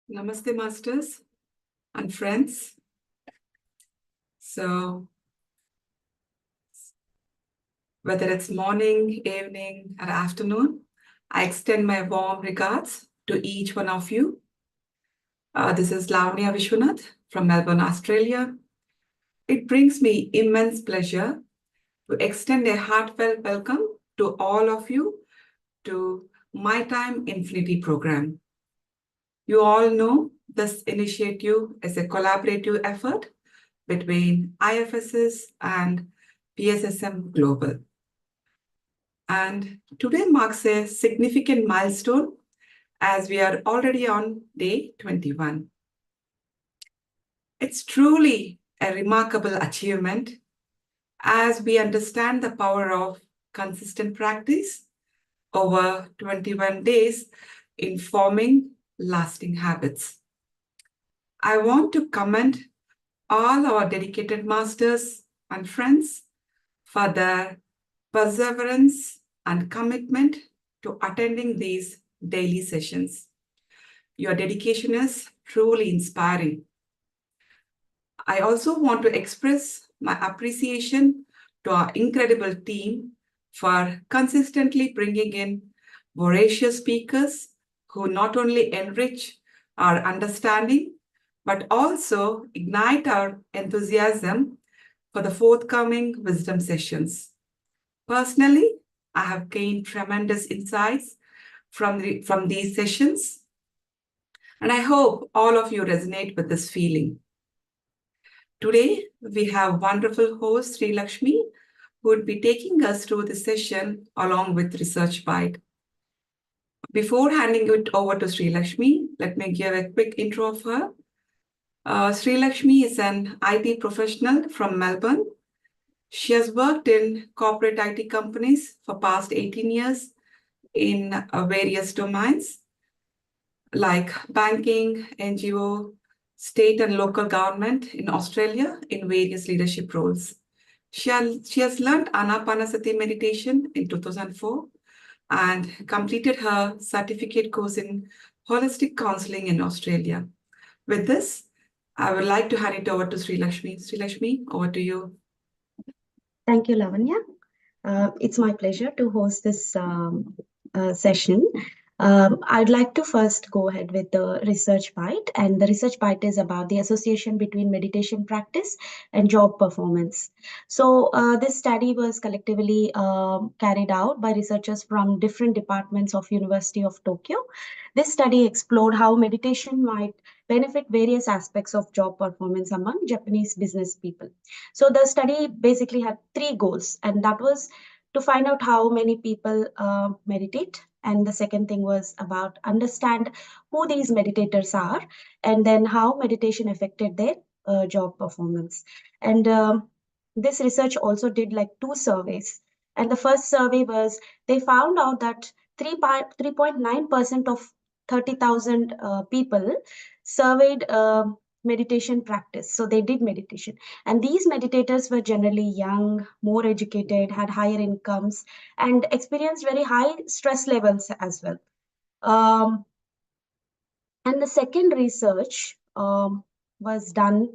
Namaste, masters and friends. So, whether it's morning, evening, or afternoon, I extend my warm regards to each one of you. This is Lavanya Vishwanath from Melbourne, Australia. It brings me immense pleasure to extend a heartfelt welcome to all of you to My Time Infinity program. You all know this initiative is a collaborative effort between IFSS and PSSM Global. And today marks a significant milestone as we are already on day 21. It's truly a remarkable achievement as we understand the power of consistent practice over 21 days in forming lasting habits. I want to commend all our dedicated masters and friends for their perseverance and commitment to attending these daily sessions. Your dedication is truly inspiring. I also want to express my appreciation to our incredible team for consistently bringing in voracious speakers who not only enrich our understanding, but also ignite our enthusiasm for the forthcoming wisdom sessions. Personally, I have gained tremendous insights from these sessions, and I hope all of you resonate with this feeling. Today, we have wonderful host Sri Lakshmi, who would be taking us through the session along with Research Bite. Before handing it over to Sri Lakshmi, let me give a quick intro of her. Sri Lakshmi is an IT professional from Melbourne. She has worked in corporate IT companies for past 18 years in various domains. like banking, NGO, state and local government in Australia in various leadership roles. She has learned Anapanasati meditation in 2004 and completed her certificate course in holistic counseling in Australia. With this, I would like to hand it over to Sri Lakshmi. Sri Lakshmi, over to you. Thank you, Lavanya. It's my pleasure to host this session. I'd like to first go ahead with the research bite, and the research bite is about the association between meditation practice and job performance. So, this study was collectively carried out by researchers from different departments of University of Tokyo. This study explored how meditation might benefit various aspects of job performance among Japanese business people. So, the study basically had three goals, and that was to find out how many people meditate, and the second thing was about understand who these meditators are, and then how meditation affected their job performance. And this research also did like two surveys, and the first survey was they found out that 3.9% of 30,000 people surveyed meditation practice, so they did meditation, and these meditators were generally young, more educated, had higher incomes, and experienced very high stress levels as well. And the second research was done.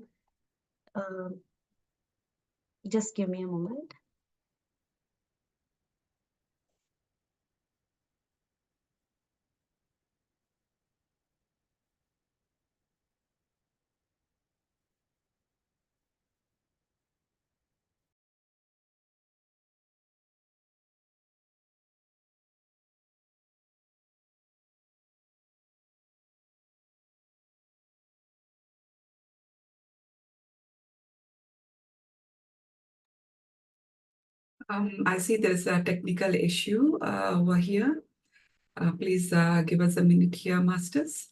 Just give me a moment. I see there's a technical issue over here. Please give us a minute here, Masters.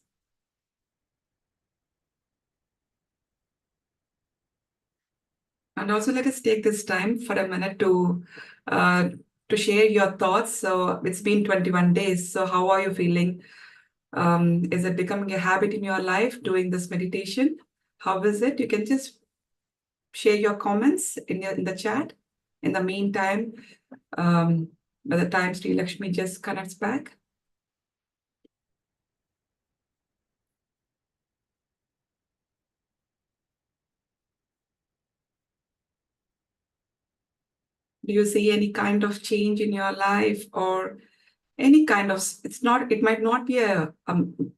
And also let us take this time for a minute to share your thoughts. So it's been 21 days. So how are you feeling? Is it becoming a habit in your life doing this meditation? How is it? You can just share your comments in the chat. In the meantime, by the time Sri Lakshmi just connects back. Do you see any kind of change in your life or any kind of, it might not be a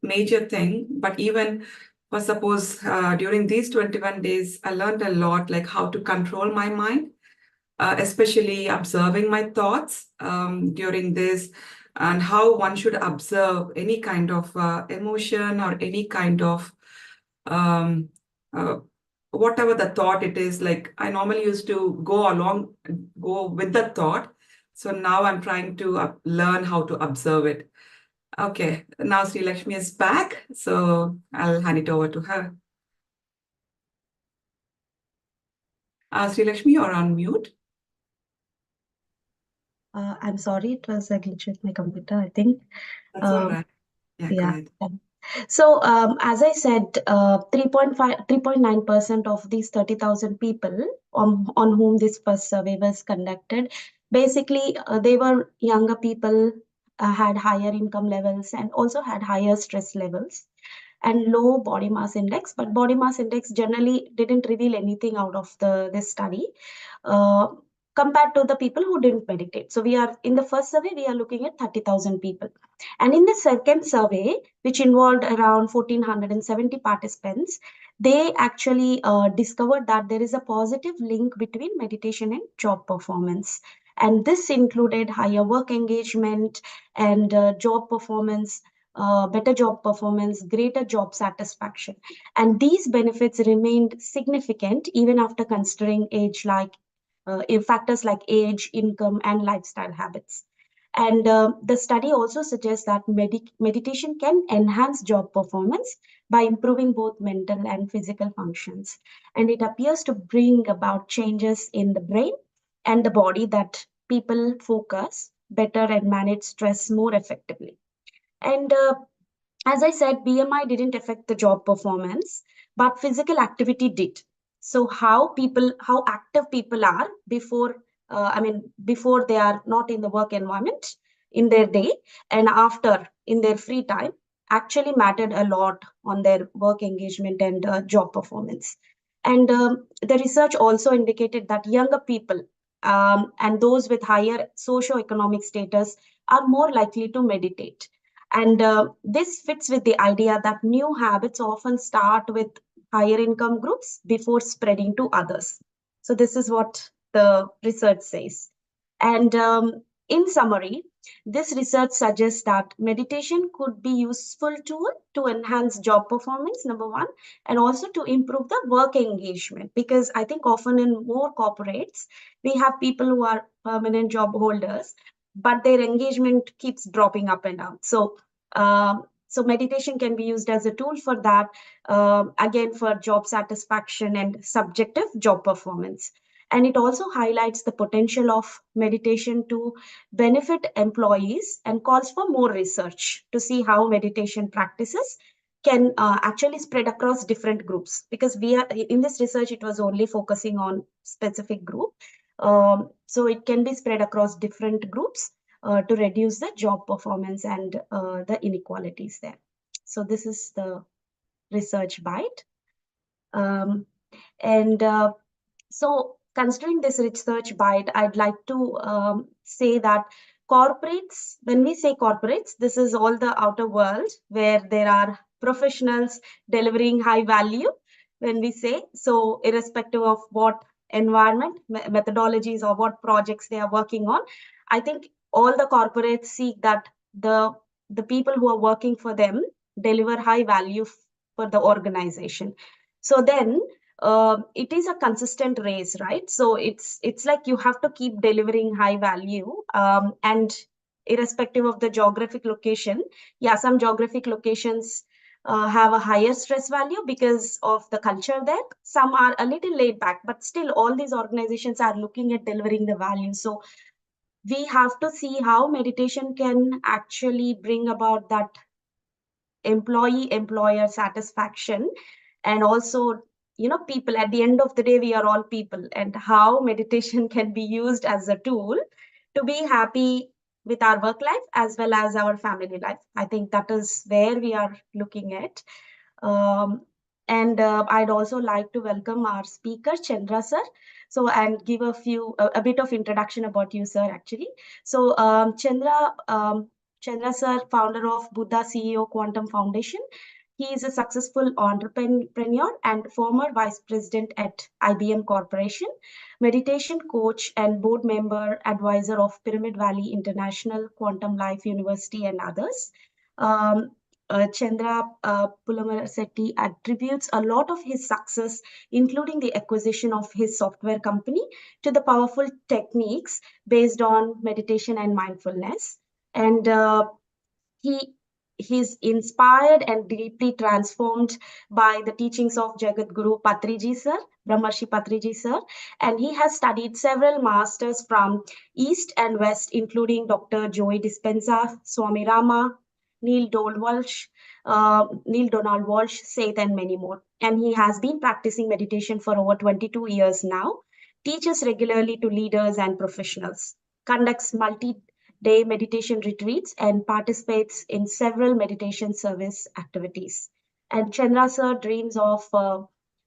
major thing, but even for suppose during these 21 days, I learned a lot, like how to control my mind, especially observing my thoughts during this, and how one should observe any kind of emotion or any kind of um, uh, whatever the thought it is. Like I normally used to go with the thought. So now I'm trying to learn how to observe it. Okay, now Sri Lakshmi is back, so I'll hand it over to her. Sri Lakshmi, you're on mute. I'm sorry, it was a glitch with my computer, I think. That's all right. Yeah, go ahead. So, as I said, 3.9% of these 30,000 people on whom this first survey was conducted, basically, they were younger people, had higher income levels, and also had higher stress levels and low body mass index. But body mass index generally didn't reveal anything out of this study. Uh, Compared to the people who didn't meditate. So we are in the first survey, we are looking at 30,000 people. And in the second survey, which involved around 1,470 participants, they actually discovered that there is a positive link between meditation and job performance. And this included higher work engagement and job performance, better job performance, greater job satisfaction. And these benefits remained significant even after considering factors like age, income, and lifestyle habits. And the study also suggests that meditation can enhance job performance by improving both mental and physical functions. And it appears to bring about changes in the brain and the body that people focus better and manage stress more effectively. And as I said, BMI didn't affect the job performance, but physical activity did. So how active people are before, before they are not in the work environment in their day and after in their free time actually mattered a lot on their work engagement and job performance. And the research also indicated that younger people and those with higher socio-economic status are more likely to meditate, and this fits with the idea that new habits often start with higher income groups before spreading to others. So, this is what the research says. And in summary, this research suggests that meditation could be useful tool to enhance job performance, number one, and also to improve the work engagement. Because I think often in more corporates, we have people who are permanent job holders, but their engagement keeps dropping up and down. So meditation can be used as a tool for that, again, for job satisfaction and subjective job performance. And it also highlights the potential of meditation to benefit employees and calls for more research to see how meditation practices can actually spread across different groups, because we are in this research it was only focusing on specific group. So it can be spread across different groups to reduce the job performance and the inequalities there. So this is the research bite. Um, and so considering this research bite, I'd like to say that corporates, when we say corporates, this is all the outer world where there are professionals delivering high value. When we say, so irrespective of what environment, methodologies, or what projects they are working on, I think all the corporates seek that the people who are working for them deliver high value for the organization. So then it is a consistent race, right? So it's like you have to keep delivering high value, and irrespective of the geographic location. Yeah, some geographic locations have a higher stress value because of the culture there. Some are a little laid back, but still all these organizations are looking at delivering the value. So we have to see how meditation can actually bring about that employee employer satisfaction, and also, people, at the end of the day we are all people, and how meditation can be used as a tool to be happy with our work life as well as our family life. I think that is where we are looking at. And I'd also like to welcome our speaker, Chandra sir. So, and give a bit of introduction about you, sir, actually. So, Chandra sir, founder of Buddha CEO Quantum Foundation. He is a successful entrepreneur and former vice president at IBM Corporation, meditation coach and board member advisor of Pyramid Valley International, Quantum Life University, and others. Um, Chandra Pulamarasetti attributes a lot of his success, including the acquisition of his software company, to the powerful techniques based on meditation and mindfulness. And he he's inspired and deeply transformed by the teachings of Jagat Guru Patriji sir, Brahmarshi Patriji sir, and he has studied several masters from East and West, including Dr. Joy Dispenza, Swami Rama, Neil Donald Walsh, Seth, and many more. And he has been practicing meditation for over 22 years now, teaches regularly to leaders and professionals, conducts multi-day meditation retreats, and participates in several meditation service activities. And Chandra sir dreams of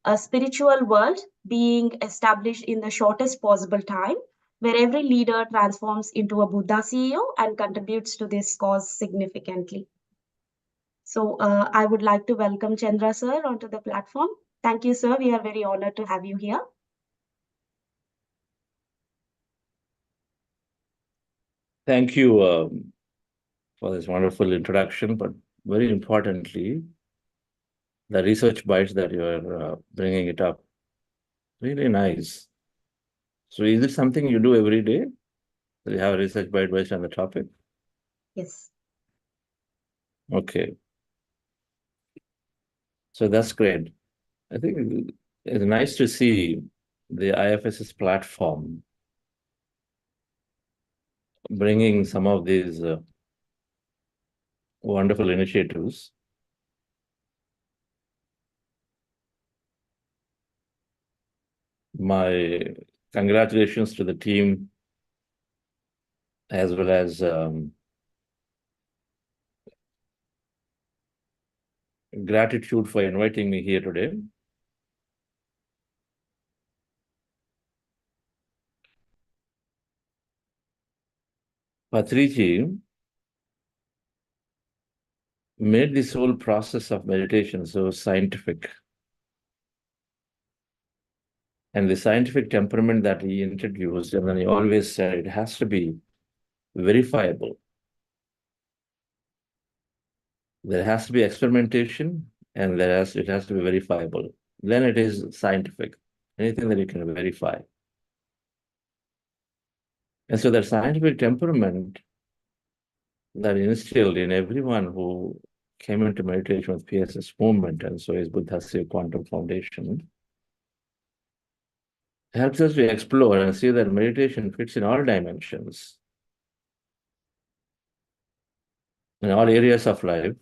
a spiritual world being established in the shortest possible time, where every leader transforms into a Buddha CEO and contributes to this cause significantly. So I would like to welcome Chandra sir onto the platform. Thank you, sir. We are very honored to have you here. Thank you for this wonderful introduction, but very importantly, the research bites that you are bringing it up. Really nice. So is it something you do every day? Do you have a research bite based on the topic? Yes. Okay. So that's great. I think it's nice to see the IFSS platform bringing some of these wonderful initiatives my congratulations to the team, as well as gratitude for inviting me here today. Patriji made this whole process of meditation so scientific. And the scientific temperament that he introduced, and then he always said it has to be verifiable. There has to be experimentation, and it has to be verifiable. Then it is scientific. Anything that you can verify. And so that scientific temperament that instilled in everyone who came into meditation with PSS movement, and so is Buddhasya Quantum Foundation, helps us to explore and see that meditation fits in all dimensions, in all areas of life.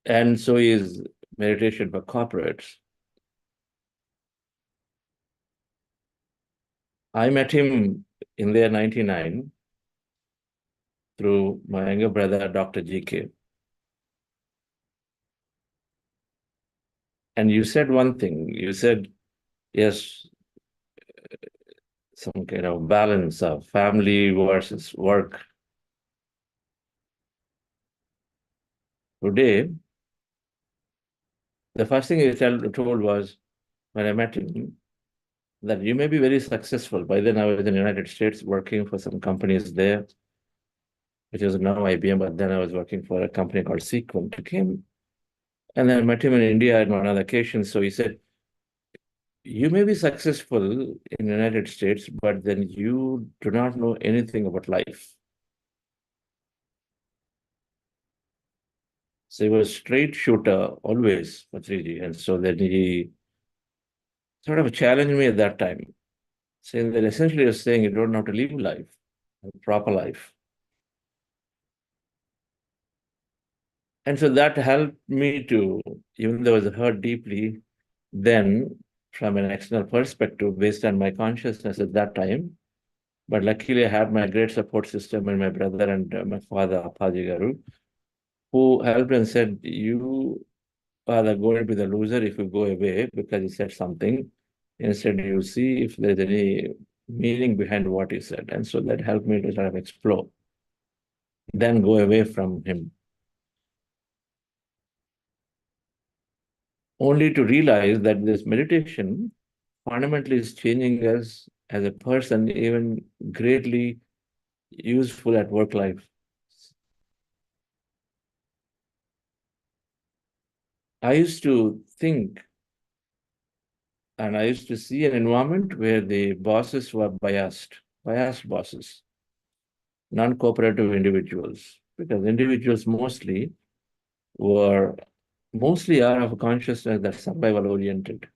And so is meditation for corporates. I met him in the year 99 through my younger brother, Dr. GK. And you said one thing. You said, yes, some kind of balance of family versus work. Today, the first thing he told was, when I met him, that you may be very successful. By then, I was in the United States working for some companies there, which is now IBM, but then I was working for a company called Sequent. And then I met him in India on another occasion. So he said, you may be successful in the United States, but then you do not know anything about life. So he was a straight shooter always, Patriji. And so then he sort of challenged me at that time, saying that essentially you're saying you don't have to live life, a proper life. And so that helped me to, even though I was hurt deeply, then from an external perspective, based on my consciousness at that time, but luckily I had my great support system and my brother and my father, Appaji Garu, who helped and said, you are going to be the loser if you go away because he said something. Instead, you see if there's any meaning behind what he said. And so that helped me to sort of explore, then go away from him. Only to realize that this meditation fundamentally is changing us as a person, even greatly useful at work life. I used to think, and I used to see an environment where the bosses were biased bosses, non-cooperative individuals, because individuals mostly are of a consciousness that's survival oriented.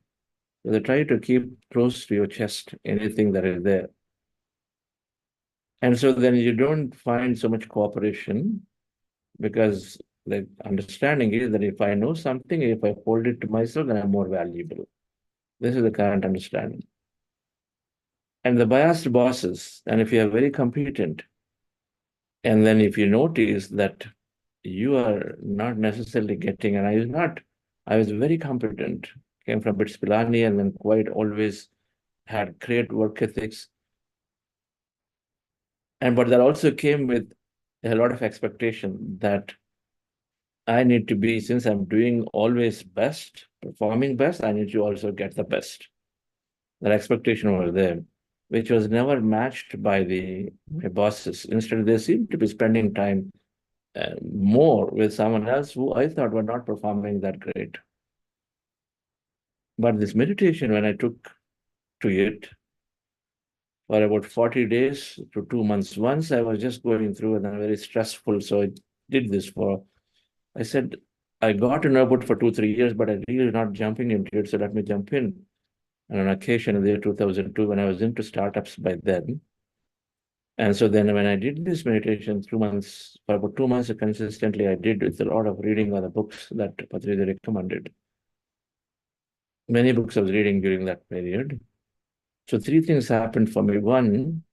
So they try to keep close to your chest anything that is there. And so then you don't find so much cooperation, because the understanding is that if I know something, if I hold it to myself, then I'm more valuable. This is the current understanding. And the biased bosses, and if you are very competent, and then if you notice that you are not necessarily getting, and I was very competent, came from BITS Pilani, and then quite always had great work ethics. But that also came with a lot of expectation that I need to be, since I'm doing always best, performing best, I need to also get the best. That expectation was there, which was never matched by my bosses. Instead, they seemed to be spending time more with someone else who I thought were not performing that great. But this meditation, when I took to it for about 40 days to 2 months, once I was just going through and then very stressful. So I did this I said, I got to know about it for 2-3 years, but I really not jumping into it. So let me jump in. And on occasion in the year 2002, when I was into startups by then, And so then when I did this meditation for about 2 months consistently, I did with a lot of reading of the books that Patricia recommended. Many books I was reading during that period. So 3 things happened for me. One,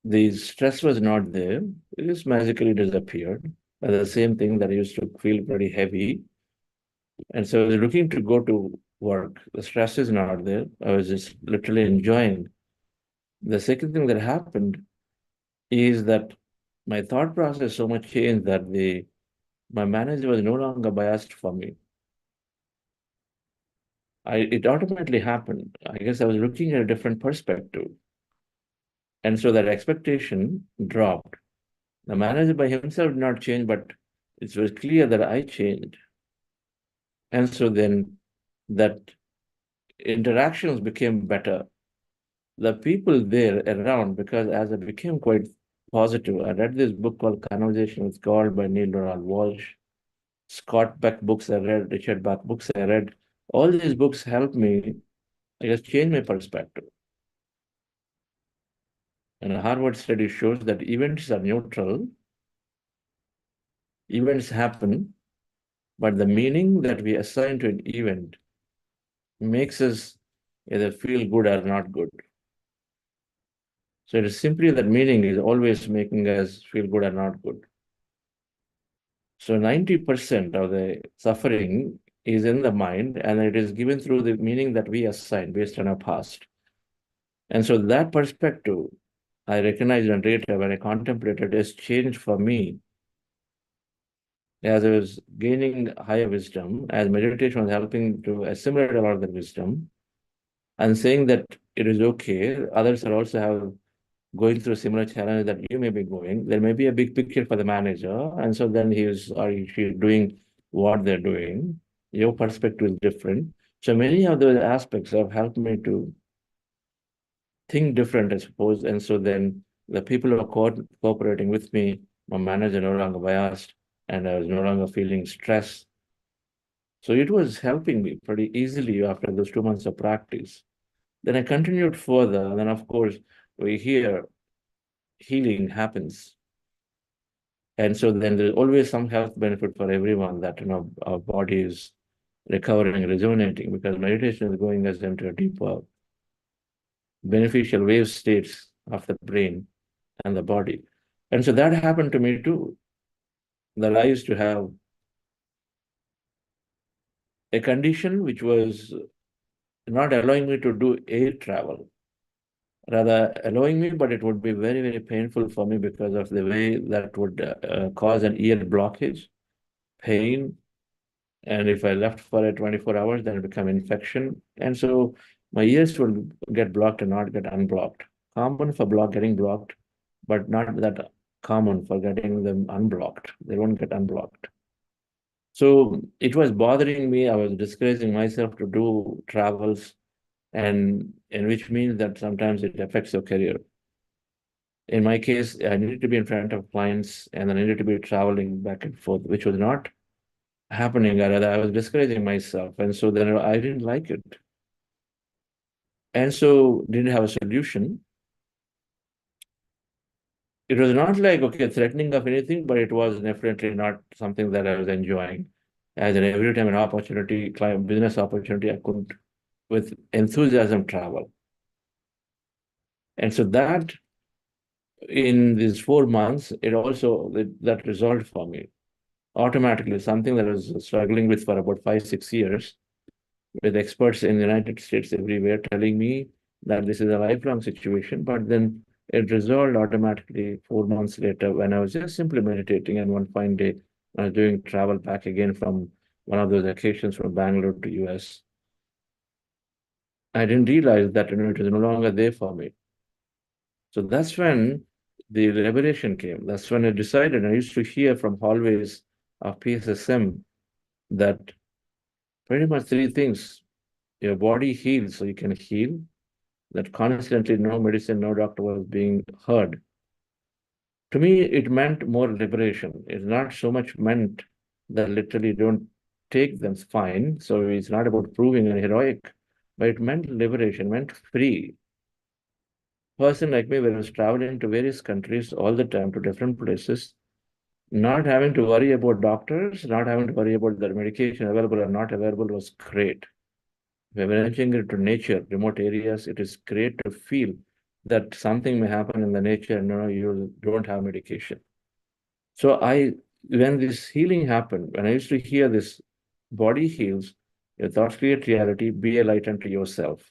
the stress was not there. It just magically disappeared. But the same thing that I used to feel pretty heavy. And so I was looking to go to work. The stress is not there. I was just literally enjoying. The second thing that happened is that my thought process so much changed that my manager was no longer biased for me. It automatically happened. I guess I was looking at a different perspective. And so that expectation dropped. The manager by himself did not change, but it was clear that I changed. And so then that interactions became better. The people there around, because as I became quite positive, I read this book called Conversation with God by Neil Donald Walsh. Scott Beck books I read, Richard Bach books I read. All these books helped me, I guess, change my perspective. And a Harvard study shows that events are neutral. Events happen, but the meaning that we assign to an event makes us either feel good or not good. So it is simply that meaning is always making us feel good or not good. So 90% of the suffering is in the mind, and it is given through the meaning that we assign based on our past. And so that perspective, I recognized and later when I contemplated, has changed for me. As I was gaining higher wisdom, as meditation was helping to assimilate a lot of the wisdom, and saying that it is okay, others are also going through similar challenges that you may be going. There may be a big picture for the manager, and so then he is or she is doing what they're doing. Your perspective is different. So many of those aspects have helped me to think different, I suppose. And so then the people who are cooperating with me, my manager no longer biased, and I was no longer feeling stress. So it was helping me pretty easily after those 2 months of practice. Then I continued further, and then of course we hear healing happens. And so then there's always some health benefit for everyone that our body is recovering, rejuvenating, because meditation is going us into a deeper beneficial wave states of the brain and the body. And so that happened to me too. That I used to have a condition which was not allowing me to do air travel, rather allowing me, but it would be very, very painful for me because of the way that would cause an ear blockage, pain. And if I left for 24 hours, then it become infection. And so my ears will get blocked and not get unblocked. Common for getting blocked, but not that common for getting them unblocked. They won't get unblocked. So it was bothering me. I was discouraging myself to do travels, and which means that sometimes it affects your career. In my case, I needed to be in front of clients and I needed to be traveling back and forth, which was not happening. I was discouraging myself. And so then I didn't like it. And so didn't have a solution. It was not like, okay, threatening of anything, but it was definitely not something that I was enjoying. As in every time an opportunity, client business opportunity, I could, with enthusiasm, travel. And so that in these 4 months, that resolved for me automatically, something that I was struggling with for about 5, 6 years, with experts in the United States everywhere telling me that this is a lifelong situation, but then it resolved automatically 4 months later when I was just simply meditating, and one fine day I was doing travel back again from one of those occasions from Bangalore to US. I didn't realize that it was no longer there for me. So that's when the liberation came. That's when I decided. I used to hear from hallways of PSSM that pretty much 3 things. Your body heals so you can heal. That constantly no medicine, no doctor was being heard. To me, it meant more liberation. It's not so much meant that literally don't take them fine. So it's not about proving an heroic, but it meant liberation, meant free. person like me who was traveling to various countries all the time to different places, not having to worry about doctors, not having to worry about the medication available or not available was great. When venturing into nature, remote areas, it is great to feel that something may happen in the nature and you don't have medication. So when this healing happened, when I used to hear this, body heals, your thoughts create reality, be a light unto yourself.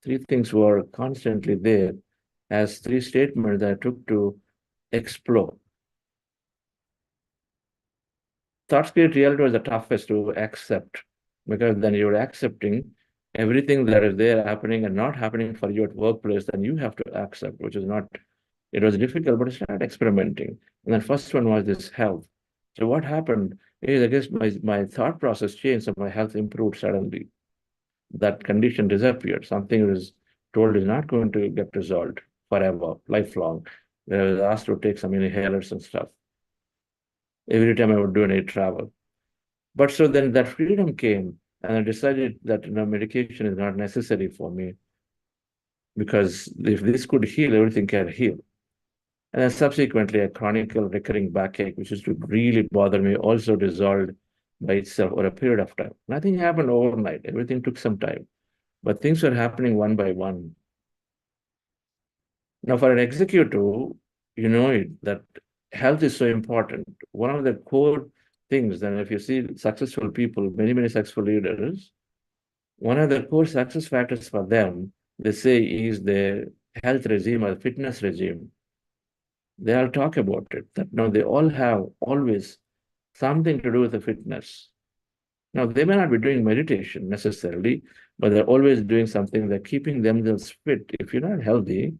Three things were constantly there as three statements that I took to explore. Thoughts create reality was the toughest to accept, because then you're accepting everything that is there happening and not happening for you at workplace, then you have to accept, which is not, it was difficult, but I started experimenting. And then first one was this health. So what happened is, I guess my thought process changed, so my health improved suddenly. That condition disappeared. Something was told is not going to get resolved forever, lifelong. I was asked to take some inhalers and stuff every time I would do any travel. But so then that freedom came, and I decided that medication is not necessary for me, because if this could heal, everything can heal. And then subsequently, a chronic recurring backache, which used to really bother me, also dissolved by itself over a period of time. Nothing happened overnight. Everything took some time, but things were happening one by one. Now, for an executive, you know it, that health is so important. One of the core things, and if you see successful people, many successful leaders, one of the core success factors for them, they say, is the health regime or fitness regime. They all talk about it, that now they all have always something to do with the fitness. Now, they may not be doing meditation necessarily, but they're always doing something. They're keeping themselves fit. If you're not healthy,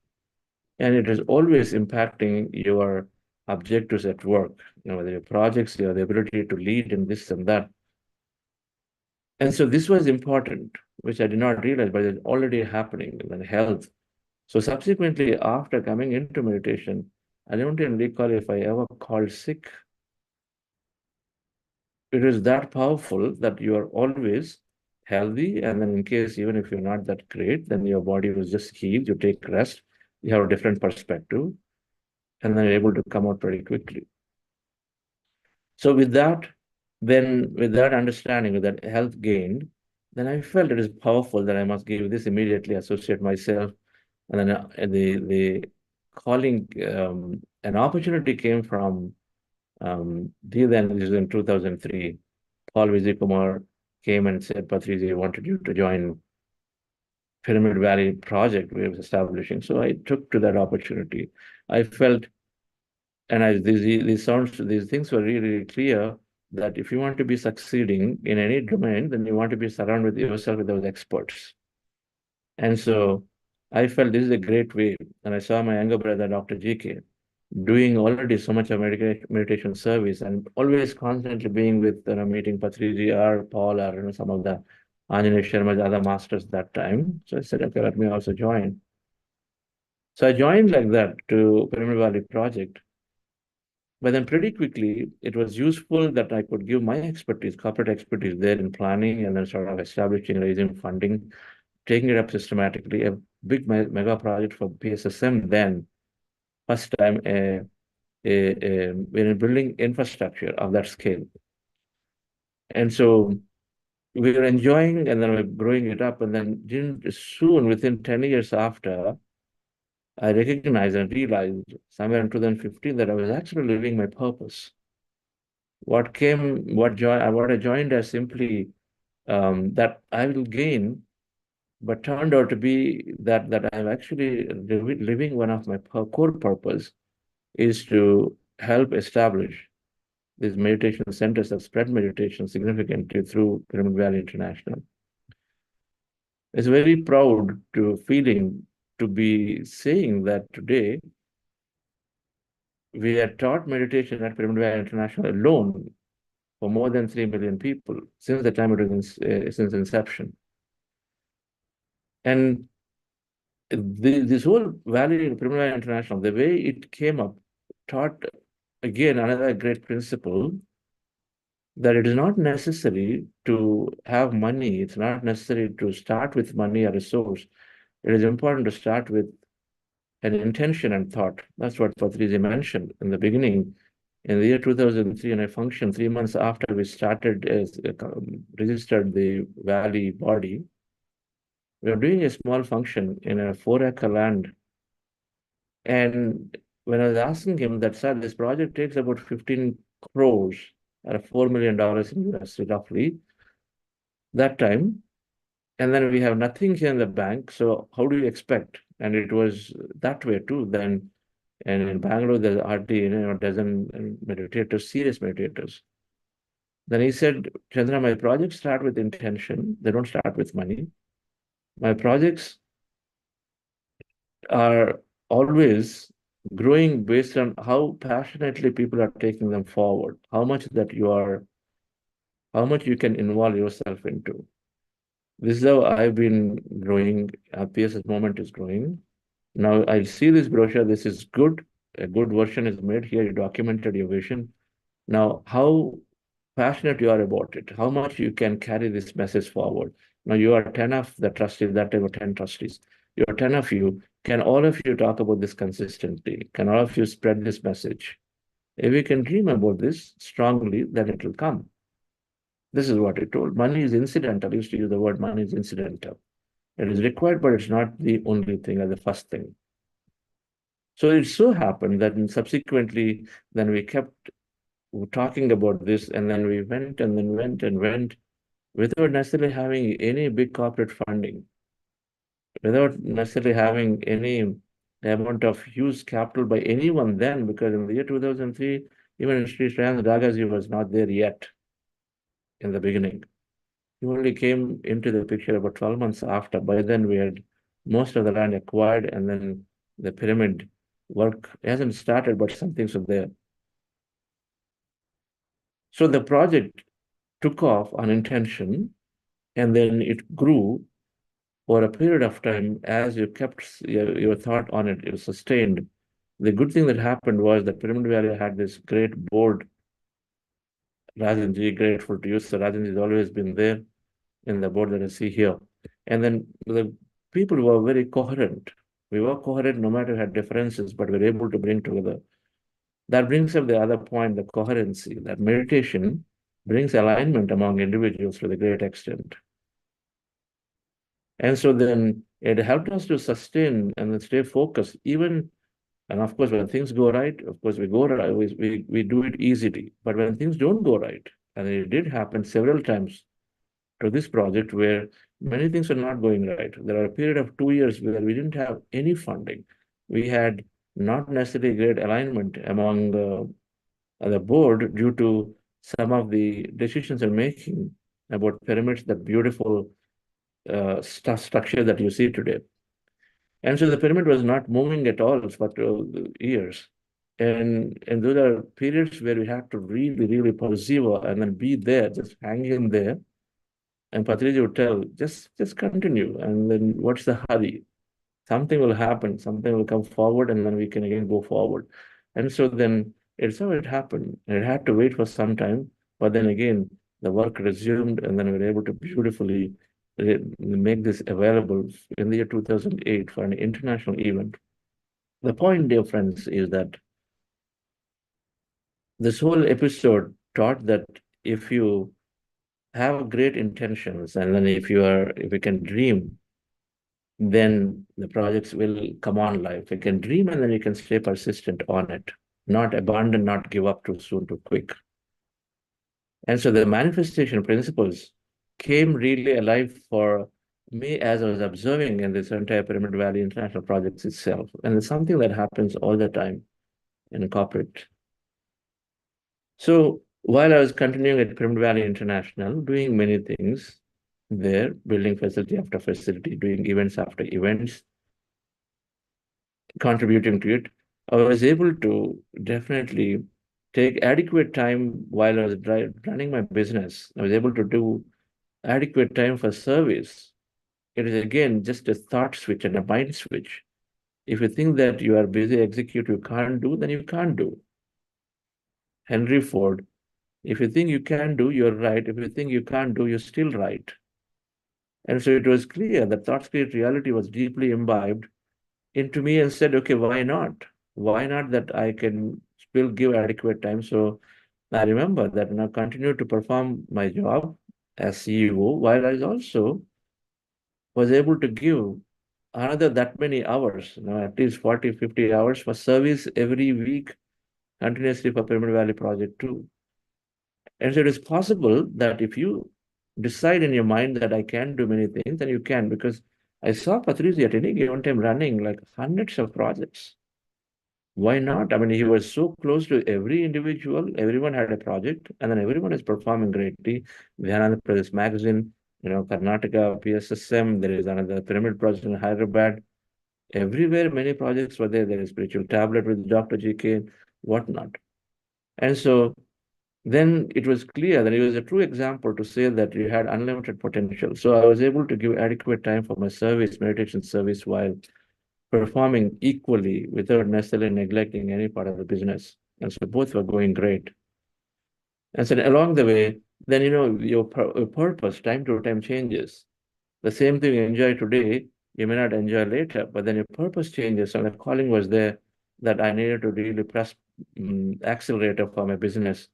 and it is always impacting your objectives at work, whether your projects, the ability to lead in this and that. And so this was important, which I did not realize, but it's already happening in health. So subsequently, after coming into meditation, I don't even recall if I ever called sick. It is that powerful that you are always healthy. And then in case, even if you're not that great, then your body will just heal, you take rest, you have a different perspective, and then you're able to come out pretty quickly. So with that understanding, with that health gained, then I felt it is powerful that I must give this immediately, associate myself. And then the calling, an opportunity came from, then this is in 2003, Paul Vijay came and said, Patrizi, I wanted you to join Pyramid Valley project we was establishing. So I took to that opportunity. I felt, and these things were really clear, that if you want to be succeeding in any domain, then you want to be surrounded yourself with those experts. And so I felt this is a great way. And I saw my younger brother, Dr. GK, doing already so much of meditation service, and always constantly being with, meeting Patrizi or Paul or some of the Anjaneya Sharma's other masters that time. So I said, okay, let me also join. So I joined like that to Pyramid Valley project. But then pretty quickly, it was useful that I could give my expertise, corporate expertise there in planning, and then sort of establishing, raising funding, taking it up systematically. A big mega project for PSSM then, first time we're building infrastructure of that scale. And so we were enjoying, and then we're growing it up, and then soon, within 10 years after, I recognized and realized somewhere in 2015 that I was actually living my purpose. What I joined as simply that I will gain, but turned out to be that I'm actually living one of my core purpose is to help establish these meditation centers that spread meditation significantly through Pyramid Valley International. It's very proud to be saying that today we are taught meditation at Pyramid Valley International alone for more than 3 million people since the time it was since inception. And this whole Valley Pyramid Valley International, the way it came up, taught again another great principle, that it is not necessary to have money. It's not necessary to start with money or resource. It is important to start with an intention and thought. That's what Patrizi mentioned in the beginning. In the year 2003, and I functioned 3 months after we started as registered the valley body. We were doing a small function in a 4-acre land. And when I was asking him that, sir, this project takes about 15 crores or $4 million in US roughly that time. And then we have nothing here in the bank. So how do you expect? And it was that way too. Then, and in Bangalore, there's hardly, dozen meditators, serious meditators. Then he said, Chandra, my projects start with intention. They don't start with money. My projects are always growing based on how passionately people are taking them forward, how much you can involve yourself into. This is how I've been growing. PSS Moment is growing. Now I see this brochure. This is good. A good version is made here. You documented your vision. Now, how passionate you are about it, how much you can carry this message forward. Now, you are 10 of the trustees, that time were 10 trustees. You are 10 of you. Can all of you talk about this consistently? Can all of you spread this message? If we can dream about this strongly, then it will come. This is what it told. Money is incidental. I used to use the word money is incidental. It is required, but it's not the only thing or the first thing. So it so happened that subsequently, then we kept talking about this, and then we went and then went and went without necessarily having any big corporate funding, without necessarily having any amount of huge capital by anyone then, because in the year 2003, even Sri Shreyans Dagaji was not there yet in the beginning. He only came into the picture about 12 months after. By then, we had most of the land acquired, and then the pyramid work hasn't started, but some things are there. So the project took off on intention, and then it grew for a period of time as you kept your thought on it, it was sustained. The good thing that happened was that Pyramid Valley had this great board. Rajanji, grateful to you. So Rajanji has always been there in the board that I see here. And then the people were very coherent. We were coherent no matter we had differences, but we were able to bring together. That brings up the other point, the coherency, that meditation brings alignment among individuals to the great extent. And so then it helped us to sustain and stay focused, even, and of course, when things go right, of course, we go right, we do it easily. But when things don't go right, and it did happen several times to this project where many things are not going right. There are a period of 2 years where we didn't have any funding. We had not necessarily great alignment among the board due to some of the decisions they're making about pyramids, that beautiful structure that you see today. And so the pyramid was not moving at all for years. And those are periods where we have to really, really persevere and then be there, just hang in there. And Patriji would tell, just continue. And then what's the hurry? Something will happen, something will come forward, and then we can again go forward. And so then it's how it happened. It had to wait for some time, but then again, the work resumed, and then we were able to beautifully make this available in the year 2008 for an international event. The point, dear friends, is that this whole episode taught that if you have great intentions, and then if you can dream, then the projects will come on live. You can dream, and then you can stay persistent on it, not abandon, not give up too soon, too quick. And so the manifestation principles came really alive for me as I was observing in this entire Pyramid Valley International projects itself. And it's something that happens all the time in corporate. So while I was continuing at Pyramid Valley International, doing many things there, building facility after facility, doing events after events, contributing to it, I was able to definitely take adequate time while I was running my business. I was able to do adequate time for service. It is again just a thought switch and a mind switch. If you think that you are busy execute, you can't do, then you can't do. Henry Ford, if you think you can do, you're right. If you think you can't do, you're still right. And so it was clear that thoughts create reality was deeply imbibed into me and said, okay, why not? Why not that I can still give adequate time? So I remember that and I continued to perform my job as CEO while I also was able to give another that many hours, at least 40, 50 hours for service every week continuously for Pyramid Valley Project too. And so it is possible that if you decide in your mind that I can do many things, then you can, because I saw Patrizi at any given time running like hundreds of projects. Why not? I mean, he was so close to every individual, everyone had a project, and then everyone is performing greatly. Andhra Pradesh Magazine, Karnataka, PSSM, there is another pyramid project in Hyderabad. Everywhere, many projects were there. There is spiritual tablet with Dr. GK, whatnot. And so then it was clear that it was a true example to say that you had unlimited potential. So I was able to give adequate time for my service, meditation service, while performing equally without necessarily neglecting any part of the business. And so both were going great. And so along the way, then your purpose time to time changes. The same thing you enjoy today, you may not enjoy later, but then your purpose changes. And the calling was there that I needed to really press accelerator for my business.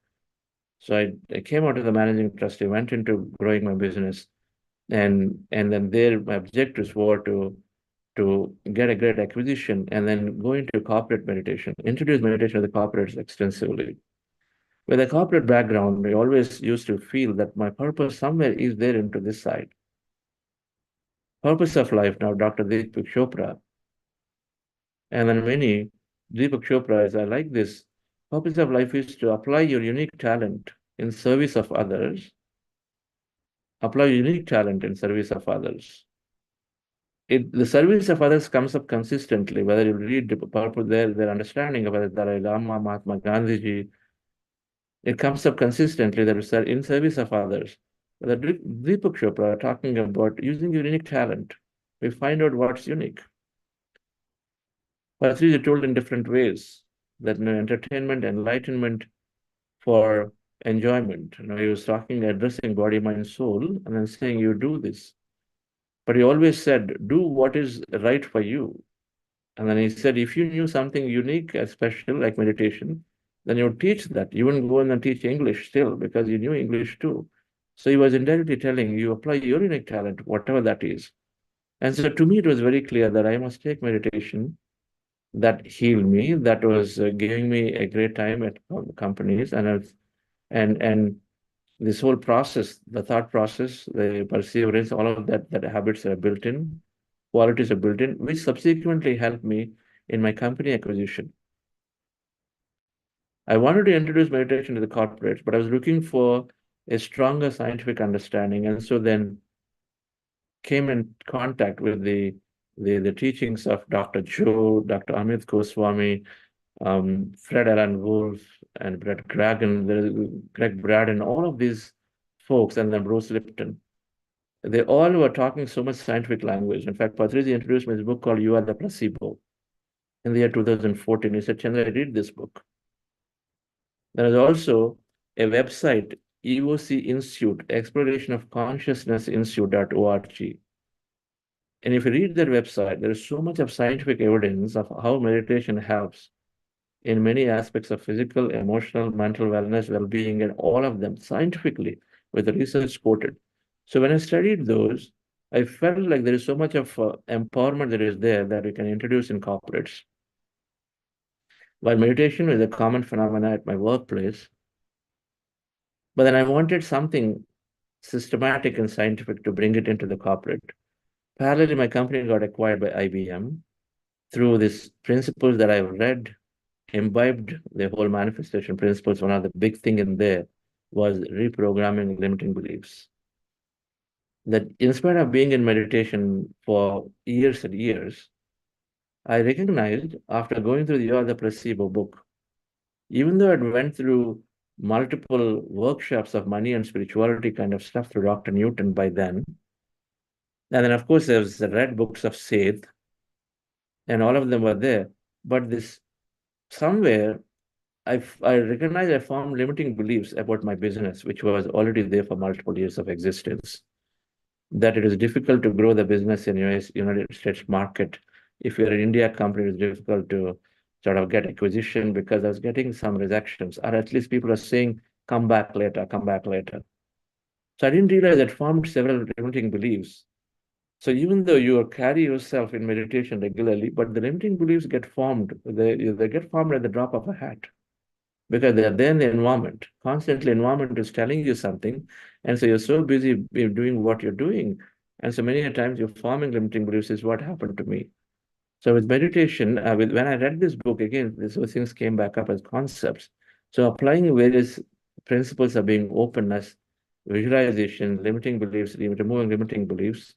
So I came out of the managing trustee, went into growing my business, and then there my objectives were to get a great acquisition and then go into corporate meditation, introduce meditation to the corporates extensively. With a corporate background, I always used to feel that my purpose somewhere is there into this side. Purpose of life now, Dr. Deepak Chopra, and then many, Deepak Chopra is, I like this. Purpose of life is to apply your unique talent in service of others. Apply unique talent in service of others. The service of others comes up consistently, whether you read the purpose, their understanding of it, Dalai Lama, Mahatma Gandhiji, it comes up consistently that it's in service of others. The Deepak Chopra are talking about using your unique talent. We find out what's unique. But these are told in different ways, that entertainment, enlightenment for enjoyment. He was talking, addressing body, mind, soul, and then saying, you do this. But he always said, do what is right for you. And then he said, if you knew something unique, special, like meditation, then you would teach that. You wouldn't go in and teach English still because you knew English too. So he was indirectly telling you apply your unique talent, whatever that is. And so to me, it was very clear that I must take meditation that healed me, that was giving me a great time at companies. And this whole process, the thought process, the perseverance, all of that habits are built in, qualities are built in, which subsequently helped me in my company acquisition. I wanted to introduce meditation to the corporates, but I was looking for a stronger scientific understanding. And so then came in contact with the teachings of Dr. Joe, Dr. Amit Goswami, Fred Alan Wolf, and Greg Braden, all of these folks, and then Bruce Lipton. They all were talking so much scientific language. In fact, Patrizi introduced me this book called You Are the Placebo in the year 2014. He said, Chandra, read this book. There is also a website, EOC Institute, Exploration of Consciousness Institute.org. And if you read that website, there is so much of scientific evidence of how meditation helps in many aspects of physical, emotional, mental wellness, well-being, and all of them scientifically with the research quoted. So when I studied those, I felt like there is so much of empowerment that is there that we can introduce in corporates. While meditation is a common phenomenon at my workplace, but then I wanted something systematic and scientific to bring it into the corporate. Parallelly, my company got acquired by IBM. Through these principles that I've read, imbibed the whole manifestation principles, one of the big thing in there was reprogramming limiting beliefs. That in spite of being in meditation for years and years, I recognized after going through the other placebo book, even though I went through multiple workshops of money and spirituality kind of stuff through Dr. Newton by then, and then of course there's the red books of Seth, and all of them were there, but this somewhere I recognize I formed limiting beliefs about my business, which was already there for multiple years of existence. That it is difficult to grow the business in United States market If you're an India company, it's difficult to sort of get acquisition because I was getting some rejections, or at least people are saying, come back later, come back later. So I didn't realize that formed several limiting beliefs. So even though you carry yourself in meditation regularly, but the limiting beliefs get formed, they get formed at the drop of a hat because they're there in the environment. Constantly, environment is telling you something, and so you're so busy doing what you're doing. And so many times you're forming limiting beliefs is what happened to me. So with meditation, when I read this book again, these things came back up as concepts. So applying various principles of being openness, visualization, limiting beliefs, removing limiting beliefs,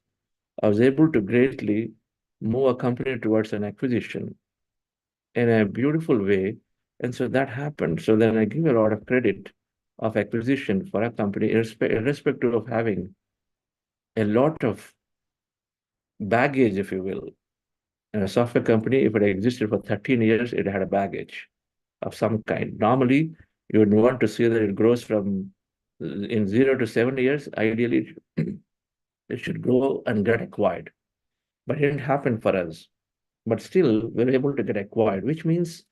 I was able to greatly move a company towards an acquisition in a beautiful way. And so that happened. So then I give a lot of credit of acquisition for a company, irrespective of having a lot of baggage, if you will. In a software company, if it existed for 13 years, it had a baggage of some kind. Normally, you would want to see that it grows from in 0 to 7 years. Ideally, it should grow and get acquired. But it didn't happen for us. But still, we were able to get acquired, which means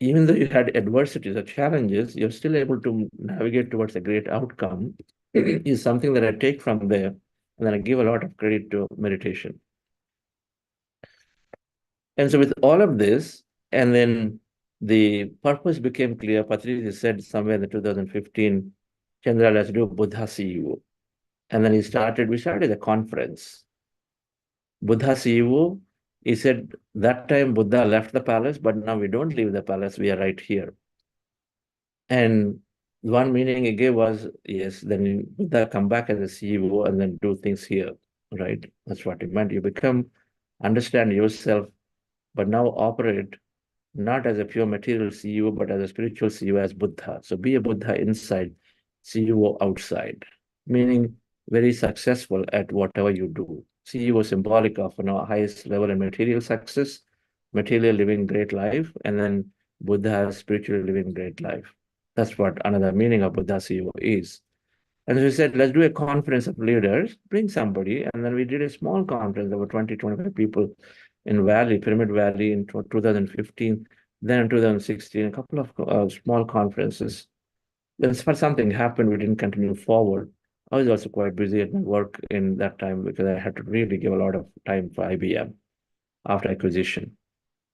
even though you had adversities or challenges, you're still able to navigate towards a great outcome, is something that I take from there. And then I give a lot of credit to meditation. And so with all of this, and then the purpose became clear. Patrice said somewhere in the 2015, Chandra, let's do Buddha CEO. And then we started a conference. Buddha CEO, he said that time Buddha left the palace, but now we don't leave the palace, we are right here. And one meaning he gave was, yes, then Buddha come back as a CEO and then do things here, right? That's what it meant. You understand yourself, but now operate not as a pure material CEO, but as a spiritual CEO, as Buddha. So be a Buddha inside, CEO outside, meaning very successful at whatever you do. CEO symbolic of highest level in material success, material living great life, and then Buddha spiritually living great life. That's what another meaning of Buddha CEO is. And so we said, let's do a conference of leaders, bring somebody. And then we did a small conference, there were 20, 25 people in Pyramid Valley in 2015. Then in 2016, a couple of small conferences. Then something happened, we didn't continue forward. I was also quite busy at my work in that time because I had to really give a lot of time for IBM after acquisition.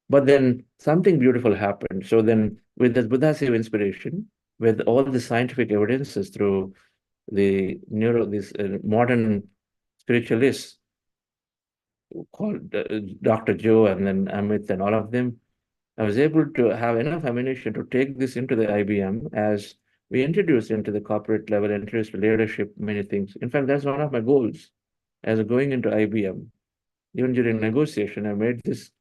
But then something beautiful happened. So then with this Buddha Seva inspiration, with all the scientific evidences through these modern spiritualists called Dr. Joe and then Amit and all of them, I was able to have enough ammunition to take this into the IBM as we introduced into the corporate level, introduced leadership, many things. In fact, that's one of my goals as going into IBM. Even during negotiation, I made this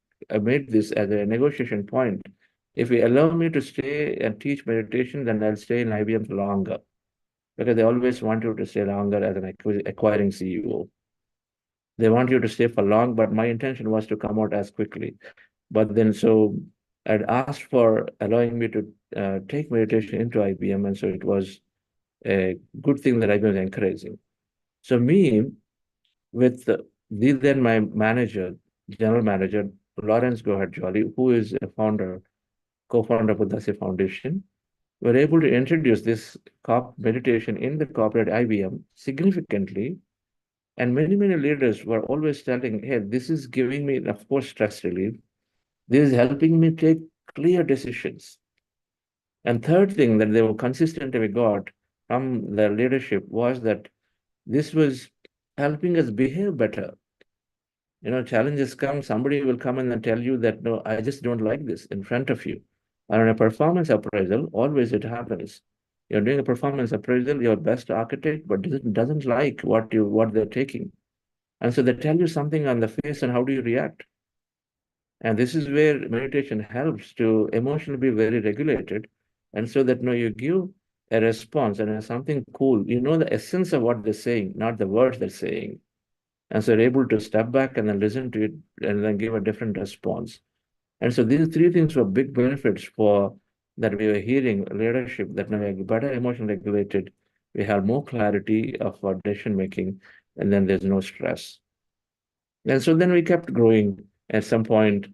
as a negotiation point. If you allow me to stay and teach meditation, then I'll stay in IBM for longer. Because they always want you to stay longer as an acquiring CEO. They want you to stay for long, but my intention was to come out as quickly. But then so I'd asked for allowing me to take meditation into IBM, and so it was a good thing that IBM was encouraging. So me, with then my manager, general manager, Lawrence Gohar-Jolly, who is a co-founder of Buddha Seva Foundation, were able to introduce this meditation in the corporate IBM significantly. And many, many leaders were always telling, hey, this is giving me, of course, stress relief. This is helping me take clear decisions. And third thing that they were consistently got from their leadership was that this was helping us behave better. Challenges come, somebody will come in and tell you that, no, I just don't like this in front of you. And on a performance appraisal, always it happens. You're doing a performance appraisal, your best architect, but doesn't like what they're taking. And so they tell you something on the face, and how do you react? And this is where meditation helps to emotionally be very regulated. And so that you give a response and something cool. You know the essence of what they're saying, not the words they're saying. And so you're able to step back and then listen to it and then give a different response. And so these three things were big benefits for that we were hearing leadership, that we are better emotion regulated, we have more clarity of our decision making, and then there's no stress. And so then we kept growing. At some point,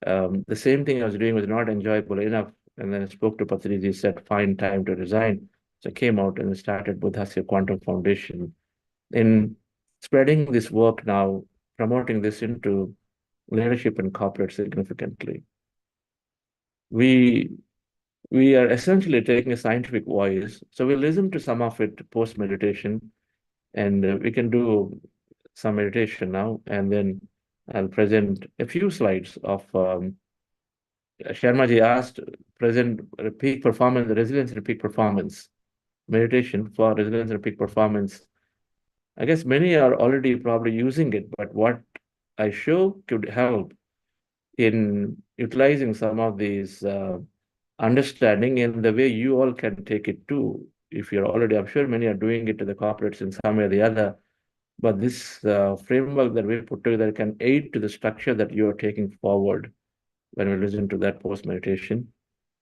the same thing I was doing was not enjoyable enough. And then I spoke to Patriji, said, find time to resign. So I came out and started Buddhasya Quantum Foundation. In spreading this work now, promoting this into leadership and corporate significantly. We are essentially taking a scientific voice. So we listen to some of it post meditation, and we can do some meditation now, and then I'll present a few slides of Sharmaji asked present peak performance, resilience and peak performance, meditation for resilience and peak performance. I guess many are already probably using it, but what I show could help in utilizing some of these understanding in the way you all can take it too. If you're already, I'm sure many are doing it to the corporates in some way or the other, but this framework that we put together can aid to the structure that you are taking forward when we listen to that post meditation,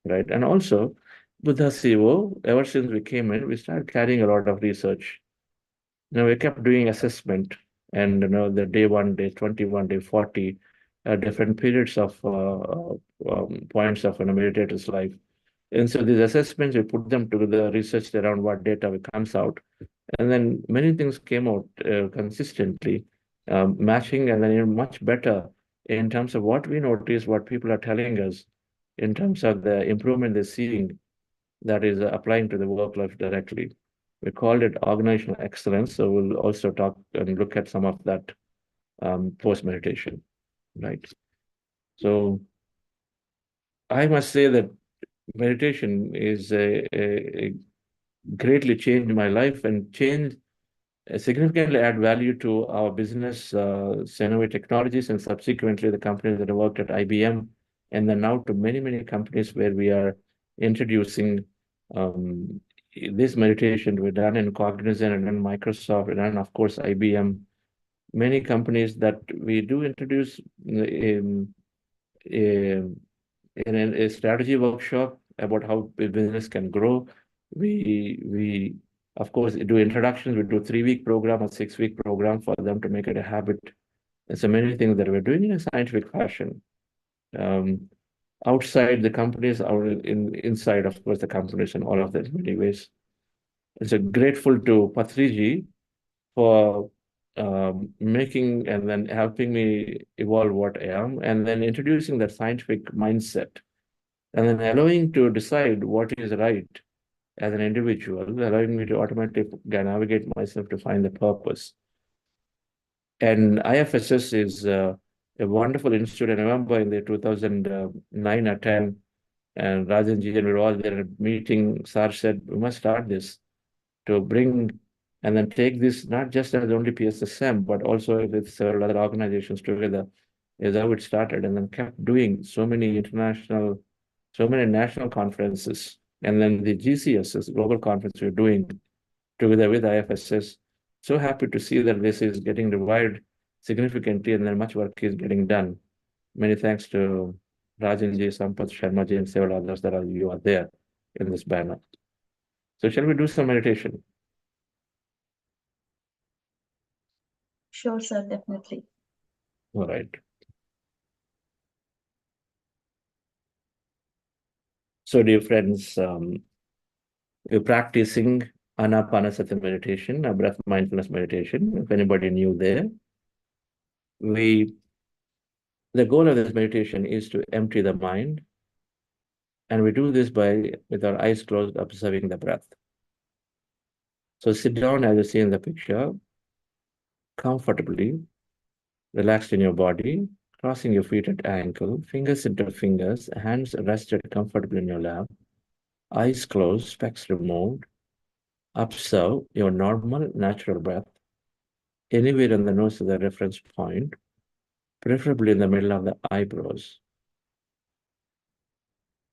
right? And also, Buddha CEO, ever since we came in, we started carrying a lot of research. We kept doing assessment, and the day 1, day 21, day 40, different periods of points of a meditator's life. And so these assessments, we put them together, researched around what data comes out. And then many things came out consistently, matching, and then much better in terms of what we notice, what people are telling us, in terms of the improvement they're seeing that is applying to the work life directly. We called it organizational excellence. So we'll also talk and look at some of that post meditation, right? So I must say that meditation is a greatly changed my life and changed significantly add value to our business, Senoway Technologies, and subsequently the companies that I worked at IBM, and then now to many, many companies where we are introducing this meditation. We've done in Cognizant and in Microsoft and then, of course, IBM. Many companies that we do introduce in a strategy workshop about how business can grow. We of course do introductions. We do 3-week program or 6-week program for them to make it a habit. And so many things that we're doing in a scientific fashion. Outside the companies, inside, of course, the companies and all of that in many ways. And so grateful to Patriji for making and then helping me evolve what I am, and then introducing that scientific mindset, and then allowing to decide what is right as an individual, allowing me to automatically navigate myself to find the purpose. And IFSS is a wonderful institute. I remember in the 2009 or 10, and Rajanji and we were all there at a meeting. Sir said, we must start this to bring and then take this not just as only PSSM, but also with several other organizations together, is how it started, and then kept doing so many national conferences, and then the GCSS global conference we're doing together with IFSS. So happy to see that this is getting revived significantly, and then much work is getting done. Many thanks to Rajanji, Sampath, Sharmaji, and several others that you are there in this banner. So shall we do some meditation? Sure, sir, definitely. All right. So, dear friends, we're practicing Anapanasati meditation, a breath mindfulness meditation. If anybody new there, the goal of this meditation is to empty the mind, and we do this with our eyes closed, observing the breath. So sit down as you see in the picture, comfortably, relaxed in your body, crossing your feet at ankle, fingers into fingers, hands rested comfortably in your lap, eyes closed, specs removed. Observe your normal, natural breath. Anywhere on the nose is the reference point, preferably in the middle of the eyebrows.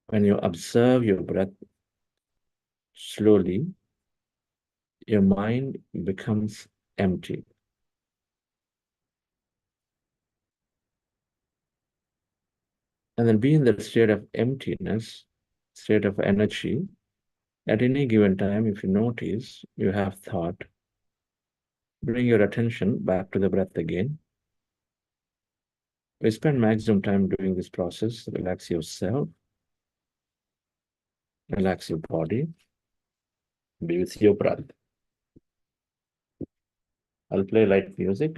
When you observe your breath slowly, your mind becomes empty. And then be in that state of emptiness, state of energy. At any given time, if you notice you have thought, bring your attention back to the breath again. We spend maximum time doing this process. Relax yourself, relax your body, be with your breath. I'll play light music.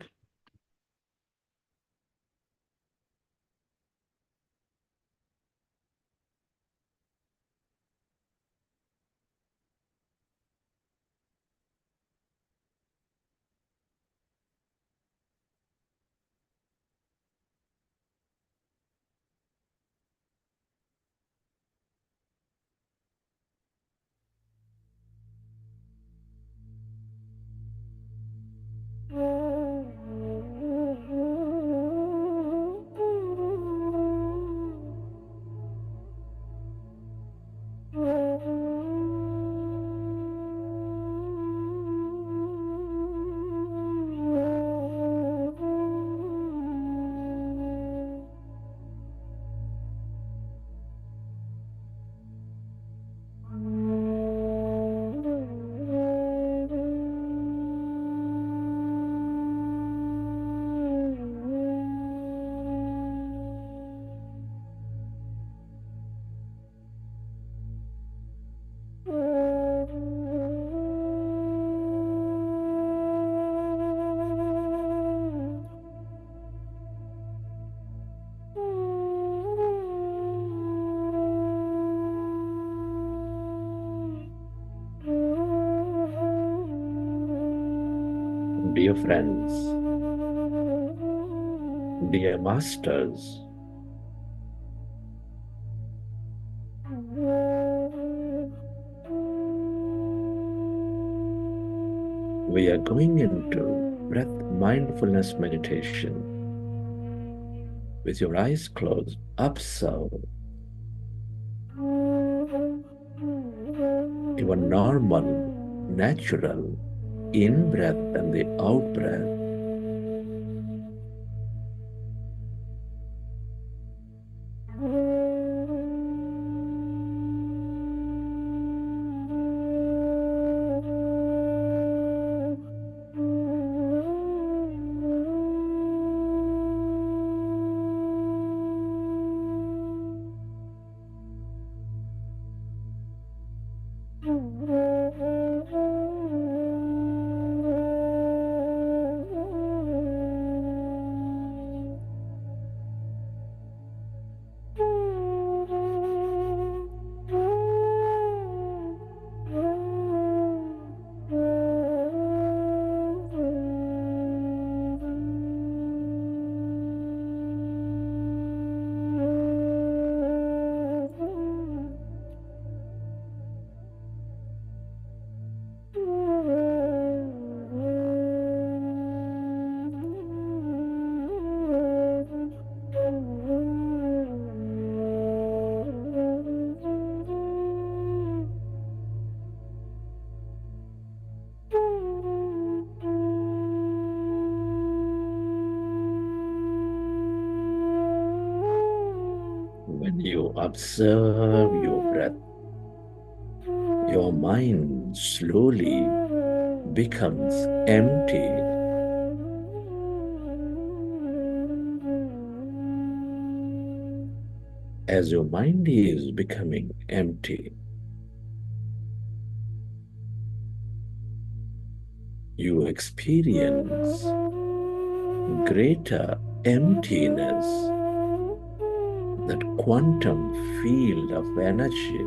Dear friends, dear masters, we are going into breath mindfulness meditation. With your eyes closed, observe your normal, natural in-breath and the out-breath. When you observe your breath, your mind slowly becomes empty. As your mind is becoming empty, you experience greater emptiness, that quantum field of energy.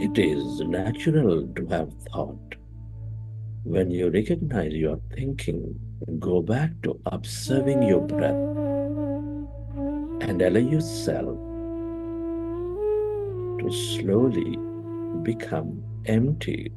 It is natural to have thought. When you recognize your thinking, go back to observing your breath and allow yourself to slowly become empty.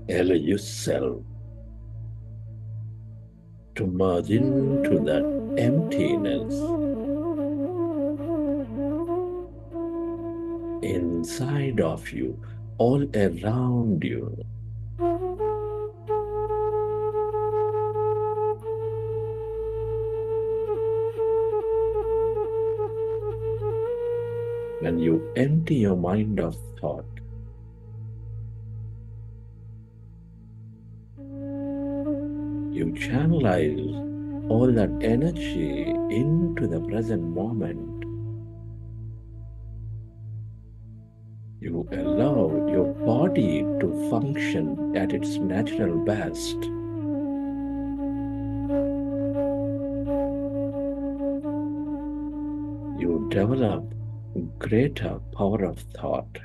Allow yourself to merge into that emptiness inside of you, all around you. When you empty your mind of thought, you channelize all that energy into the present moment. You allow your body to function at its natural best. You develop greater power of thought.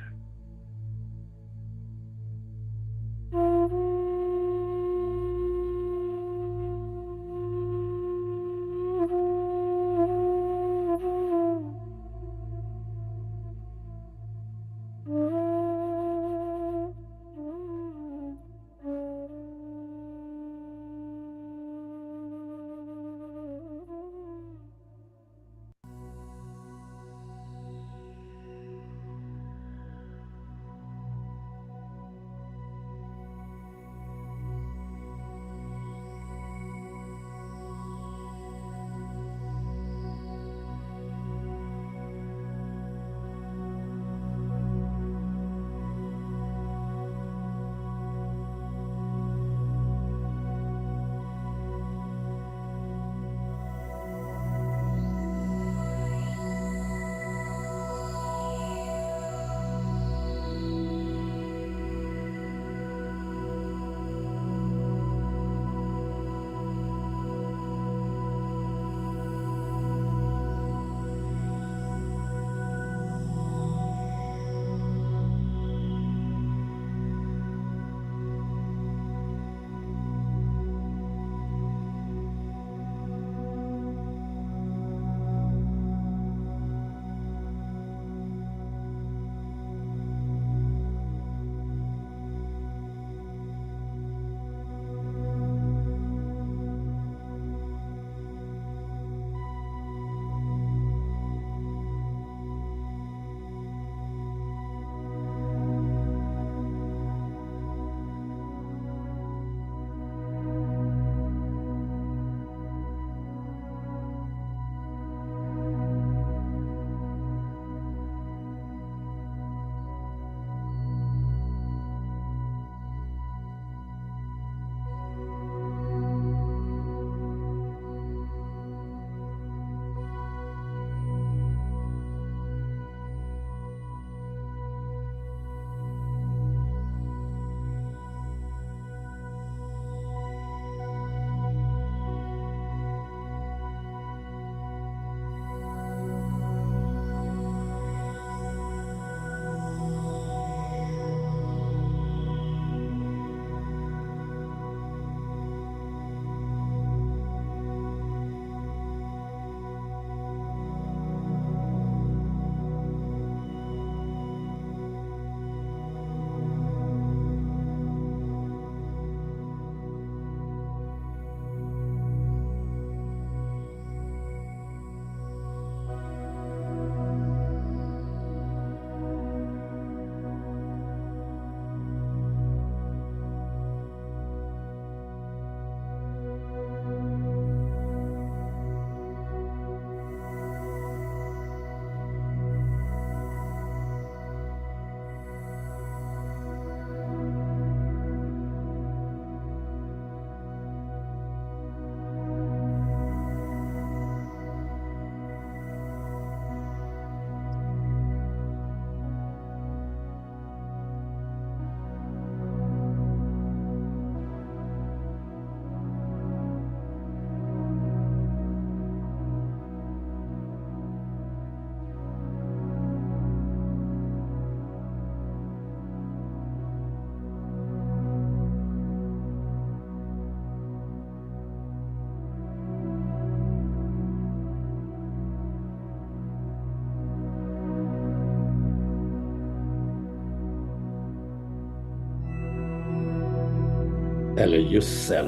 Allow yourself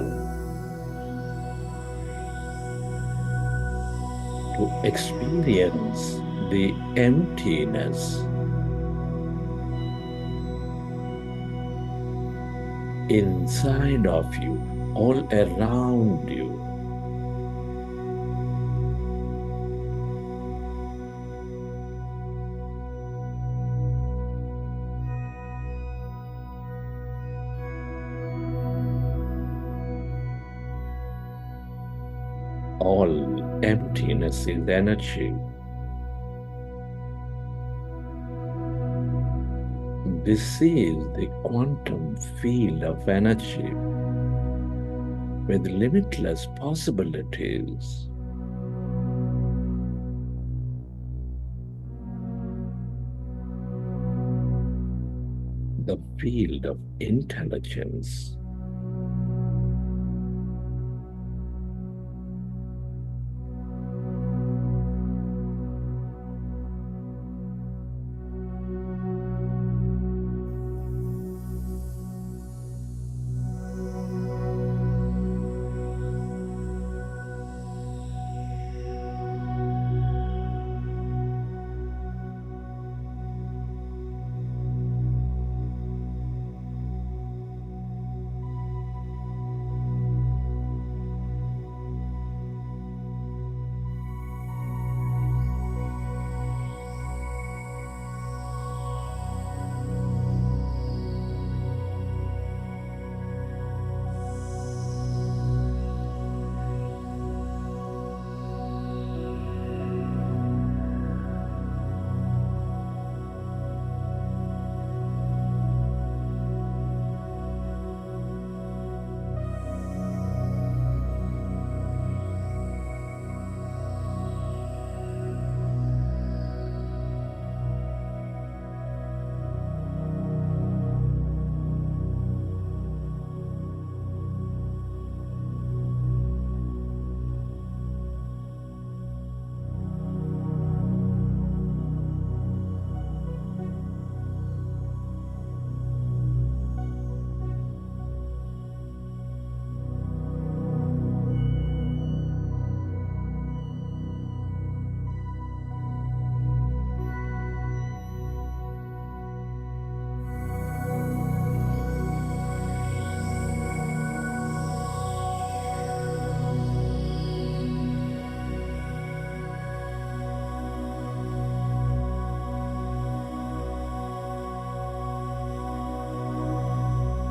to experience the emptiness inside of you, all around you. All emptiness is energy. This is the quantum field of energy with limitless possibilities. The field of intelligence.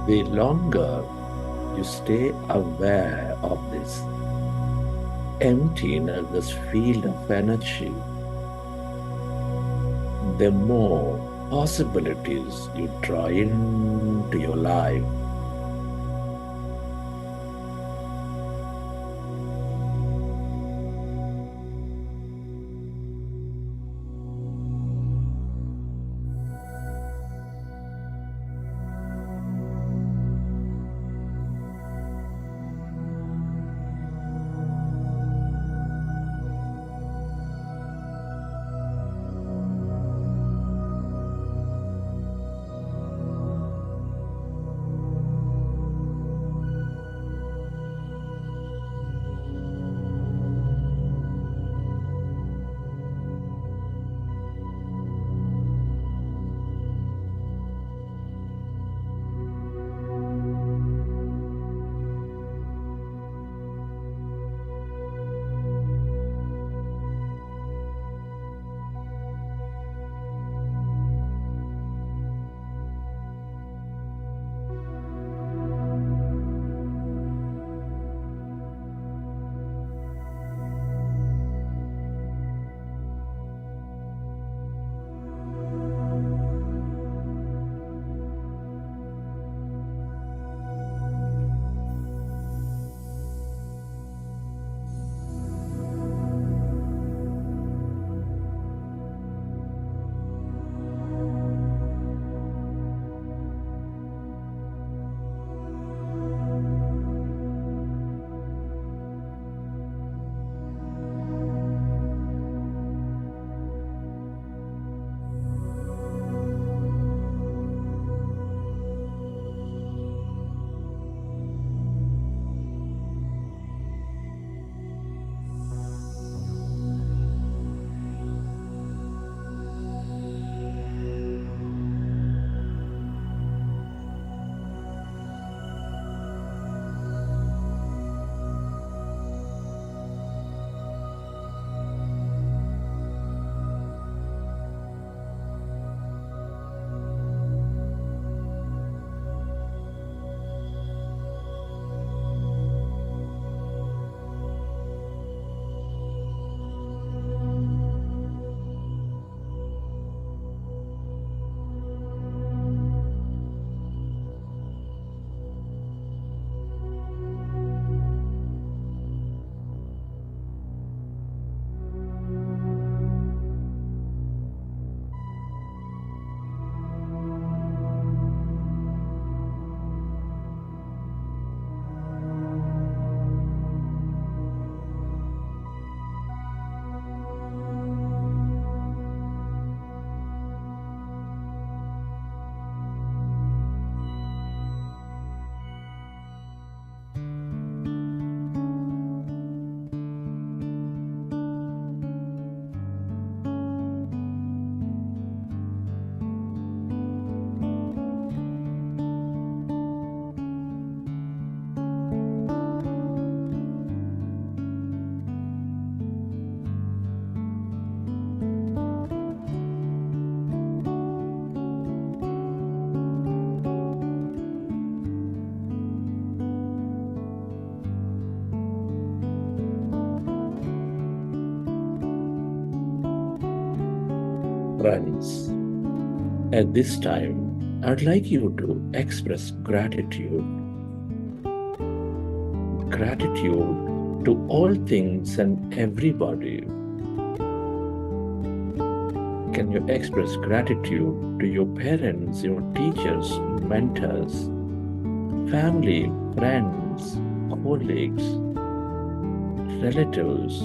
The longer you stay aware of this emptiness, this field of energy, the more possibilities you draw into your life. Friends, at this time, I'd like you to express gratitude. Gratitude to all things and everybody. Can you express gratitude to your parents, your teachers, mentors, family, friends, colleagues, relatives?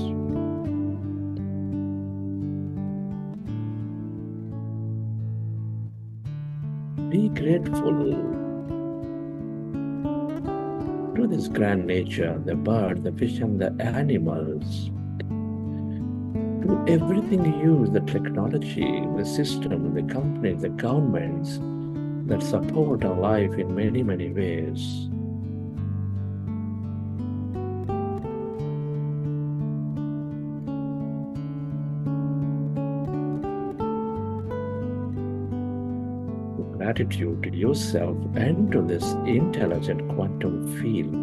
Be grateful to this grand nature, the bird, the fish, and the animals, to everything you use, the technology, the system, the companies, the governments that support our life in many, many ways. Gratitude to yourself and to this intelligent quantum field.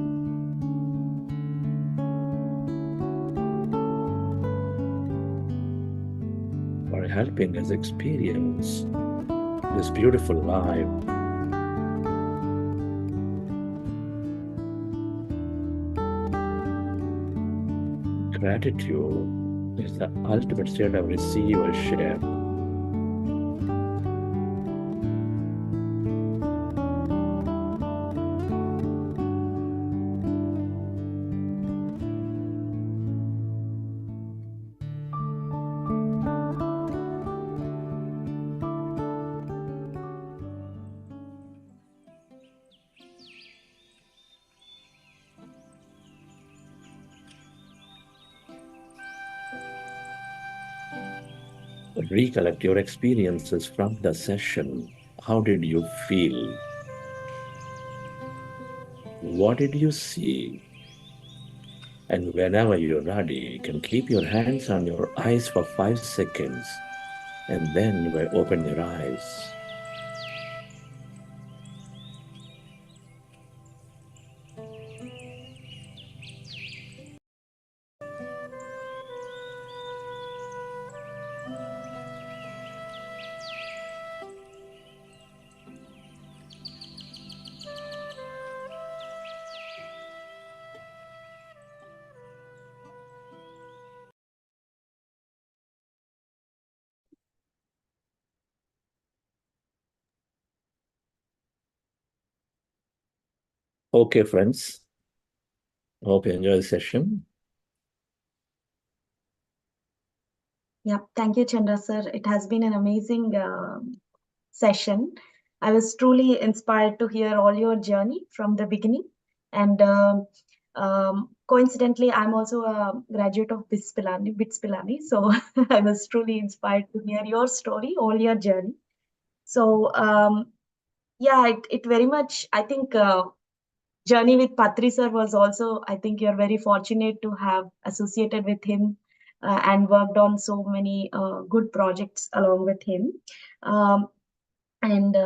For helping us experience this beautiful life. Gratitude is the ultimate state of receivership. Recollect your experiences from the session. How did you feel? What did you see? And whenever you're ready, you can keep your hands on your eyes for 5 seconds, and then you may open your eyes. Okay, friends. Hope you enjoy the session. Yeah, thank you, Chandra sir. It has been an amazing session. I was truly inspired to hear all your journey from the beginning. And coincidentally, I'm also a graduate of BITS Pilani. So I was truly inspired to hear your story, all your journey. So yeah, it very much, I think, journey with Patri sir was also, I think you're very fortunate to have associated with him and worked on so many good projects along with him. And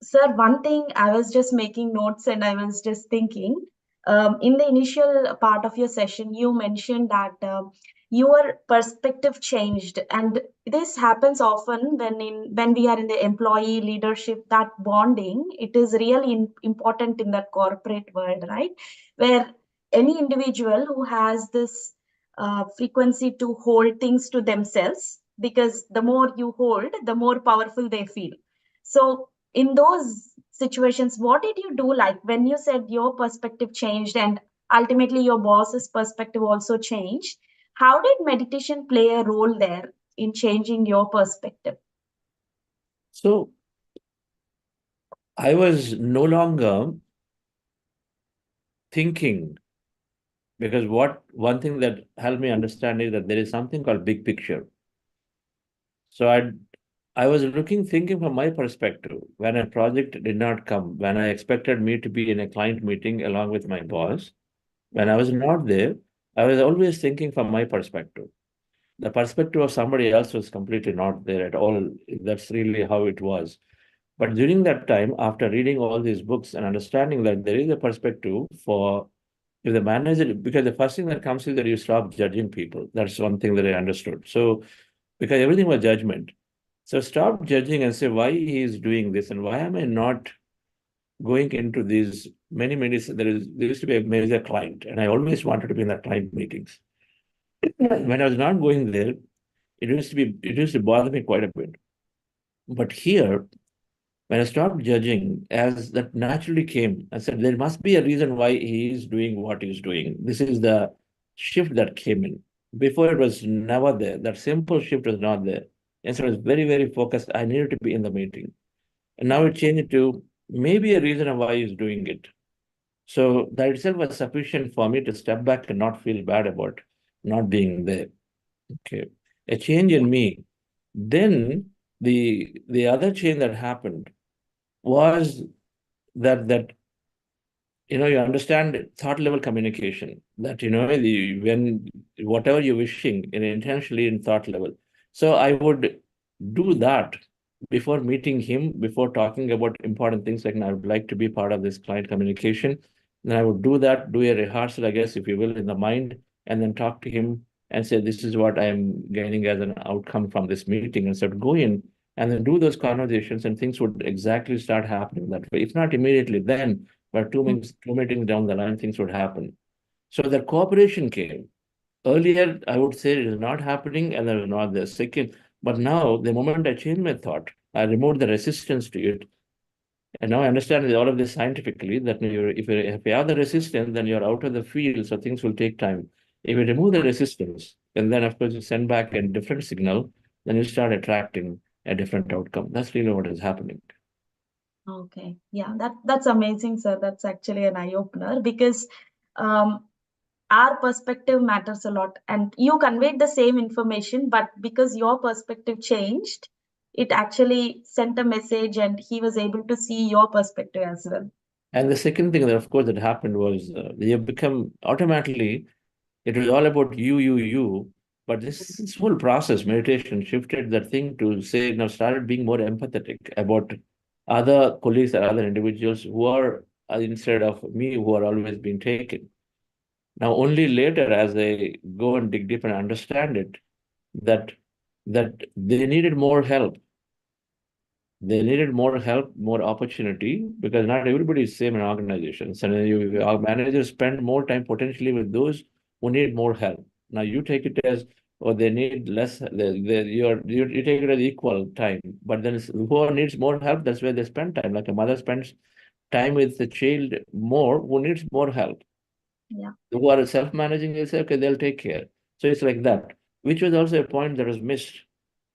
Sir, one thing I was just making notes and I was just thinking, in the initial part of your session, you mentioned that your perspective changed, and this happens often when we are in the employee leadership. That bonding, it is really important in the corporate world, right? Where any individual who has this frequency to hold things to themselves, because the more you hold, the more powerful they feel. So in those situations, what did you do? Like when you said your perspective changed and ultimately your boss's perspective also changed, how did meditation play a role there in changing your perspective? So I was no longer thinking, because one thing that helped me understand is that there is something called big picture. So I was thinking from my perspective. When a project did not come, when I expected me to be in a client meeting along with my boss, when I was not there, I was always thinking from my perspective. The perspective of somebody else was completely not there at all. That's really how it was. But during that time, after reading all these books and understanding that there is a perspective for if the manager, because the first thing that comes is that you stop judging people. That's one thing that I understood. So, because everything was judgment. So stop judging and say why he is doing this and why am I not going into these many there used to be a major client and I always wanted to be in the client meetings. When I was not going there, it used to bother me quite a bit. But here, when I stopped judging, as that naturally came, I said there must be a reason why he is doing what he's doing. This is the shift that came in. Before it was never there. That simple shift was not there. And so I was very, very focused. I needed to be in the meeting. And now it changed to maybe a reason of why he's doing it. So that itself was sufficient for me to step back and not feel bad about not being there. Okay. A change in me. Then the other change that happened was that you understand thought level communication, that when whatever you're wishing in intentionally in thought level. So I would do that before meeting him, before talking about important things like I would like to be part of this client communication. Then I would do that, do a rehearsal, I guess, if you will, in the mind, and then talk to him and say, this is what I'm gaining as an outcome from this meeting. And so go in and then do those conversations, and things would exactly start happening that way. If not immediately, then but two meetings down the line, things would happen. So the cooperation came. Earlier, I would say it is not happening and there was not the second. But now, the moment I changed my thought, I removed the resistance to it. And now I understand all of this scientifically, that if you have the resistance, then you're out of the field, so things will take time. If you remove the resistance, and then of course you send back a different signal, then you start attracting a different outcome. That's really what is happening. Okay, yeah, that's amazing, sir. That's actually an eye opener because our perspective matters a lot, and you conveyed the same information, but because your perspective changed, it actually sent a message, and he was able to see your perspective as well. And the second thing that, of course, that happened was you become automatically, it was all about you. But this whole process, meditation, shifted that thing to say, now started being more empathetic about other colleagues or other individuals who are, instead of me, who are always being taken. Now, only later, as I go and dig deep and understand it, that they needed more help. They needed more help, more opportunity, because not everybody is same in organizations. And our managers spend more time potentially with those who need more help. Now you take it as, or they need less. You take it as equal time, but then who needs more help? That's where they spend time. Like a mother spends time with the child more, who needs more help. Yeah. Who are self-managing, they say, okay, they'll take care. So it's like that, which was also a point that was missed.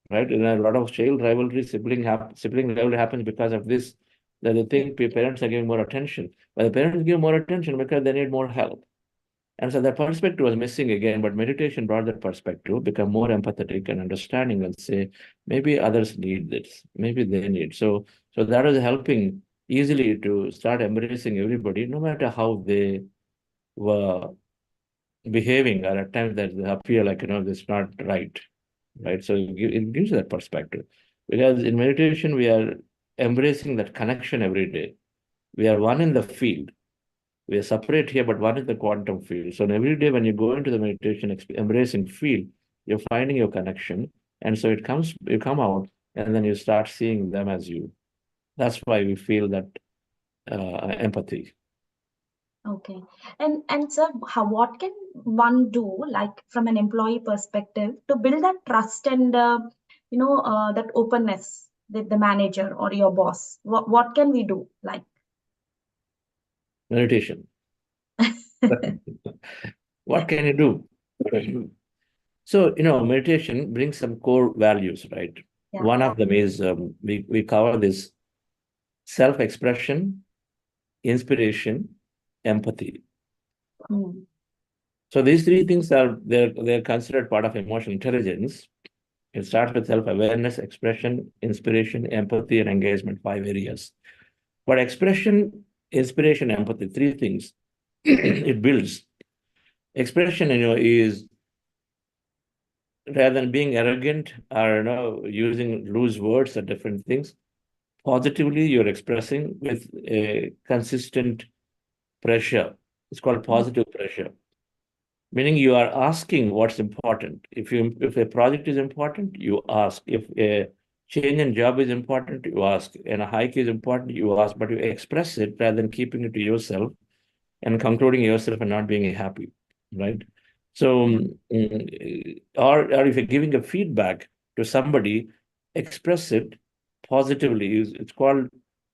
Right? In a lot of child rivalry, sibling rivalry happens because of this, that they think parents are giving more attention. But the parents give more attention because they need more help. And so that perspective was missing again, but meditation brought that perspective, become more empathetic and understanding and say, maybe others need this, maybe they need. So that was helping easily to start embracing everybody, no matter how they were behaving, or at times that they appear like, this not right. Right? So it gives you that perspective. Because in meditation, we are embracing that connection every day. We are one in the field. We are separate here, but one in the quantum field. So every day when you go into the meditation, embracing field, you're finding your connection. And so you come out, and then you start seeing them as you. That's why we feel that empathy. Okay. And sir, what can one do, like from an employee perspective, to build that trust and that openness with the manager or your boss? What can we do? Like Meditation. What can you do? So, meditation brings some core values, right? Yeah. One of them is we cover this self-expression, inspiration, empathy. So these three things they're considered part of emotional intelligence. It starts with self-awareness, expression, inspiration, empathy, and engagement, 5 areas. But expression, inspiration, empathy, 3 things it builds. Expression, is rather than being arrogant or using loose words or different things, positively you're expressing with a consistent pressure. It's called positive pressure, meaning you are asking what's important. If a project is important, you ask. If a Change in job is important, you ask. And a hike is important, you ask, but you express it rather than keeping it to yourself and concluding yourself and not being happy, right? So, or if you're giving a feedback to somebody, express it positively. It's called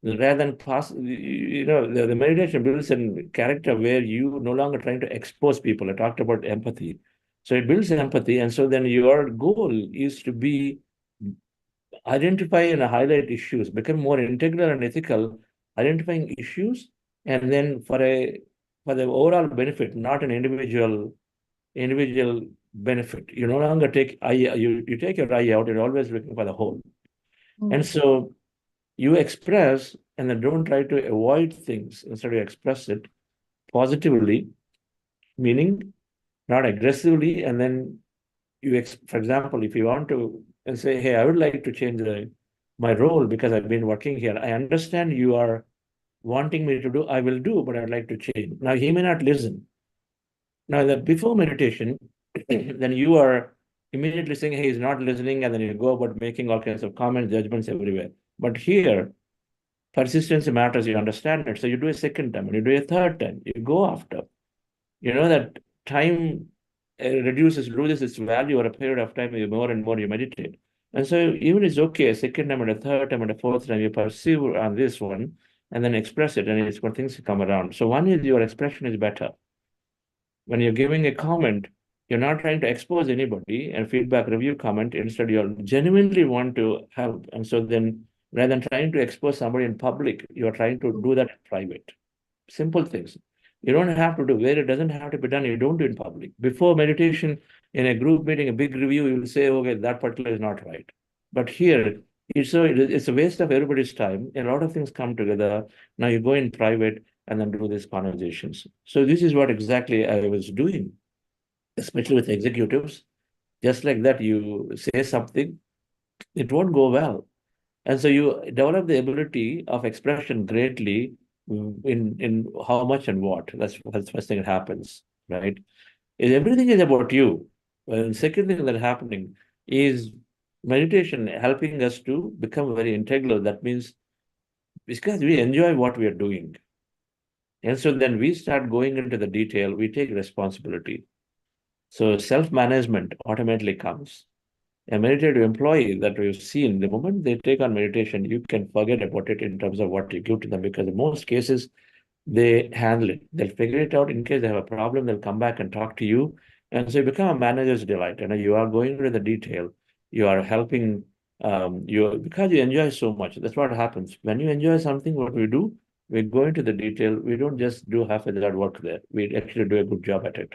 rather than pass. The meditation builds a character where you no longer trying to expose people. I talked about empathy, so it builds empathy, and so then your goal is to be identify and highlight issues, become more integral and ethical, identifying issues, and then for the overall benefit, not an individual benefit. You no longer take eye, you take your eye out, you're always looking for the whole. And so you express and then don't try to avoid things. Instead, you express it positively, meaning not aggressively, and then for example, if you want to say, hey, I would like to change my role because I've been working here. I understand you are wanting me to do, I will do, but I'd like to change. Now, he may not listen. Now, that before meditation, then you are immediately saying, hey, he's not listening, and then you go about making all kinds of comments, judgments everywhere. But here, persistence matters, you understand it. So you do a second time, and you do a third time, you go after. You know that time loses its value over a period of time, you more and more you meditate. And so even it's okay, a second time and a third time and a fourth time, you perceive on this one and then express it, and it's when things come around. So one is your expression is better. When you're giving a comment, you're not trying to expose anybody and feedback, review, comment. Instead, you genuinely want to help. And so then rather than trying to expose somebody in public, you're trying to do that in private. Simple things. You don't have to do where it doesn't have to be done. You don't do it in public. Before meditation, in a group meeting, a big review, you will say, okay, that particular is not right. But here, it's a waste of everybody's time. A lot of things come together. Now you go in private and then do these conversations. So this is what exactly I was doing, especially with executives. Just like that, you say something, it won't go well. And so you develop the ability of expression greatly in how much and what. That's the first thing that happens, right? Everything is about you. And second thing that's happening is meditation helping us to become very integral. That means because we enjoy what we are doing. And so then we start going into the detail, we take responsibility. So self-management automatically comes. A meditative employee that we've seen, the moment they take on meditation, you can forget about it in terms of what you give to them, because in most cases, they handle it. They'll figure it out. In case they have a problem, they'll come back and talk to you. And so you become a manager's delight. And you are going into the detail. You are helping because you enjoy so much. That's what happens. When you enjoy something, what we do, we go into the detail. We don't just do half of that work there. We actually do a good job at it.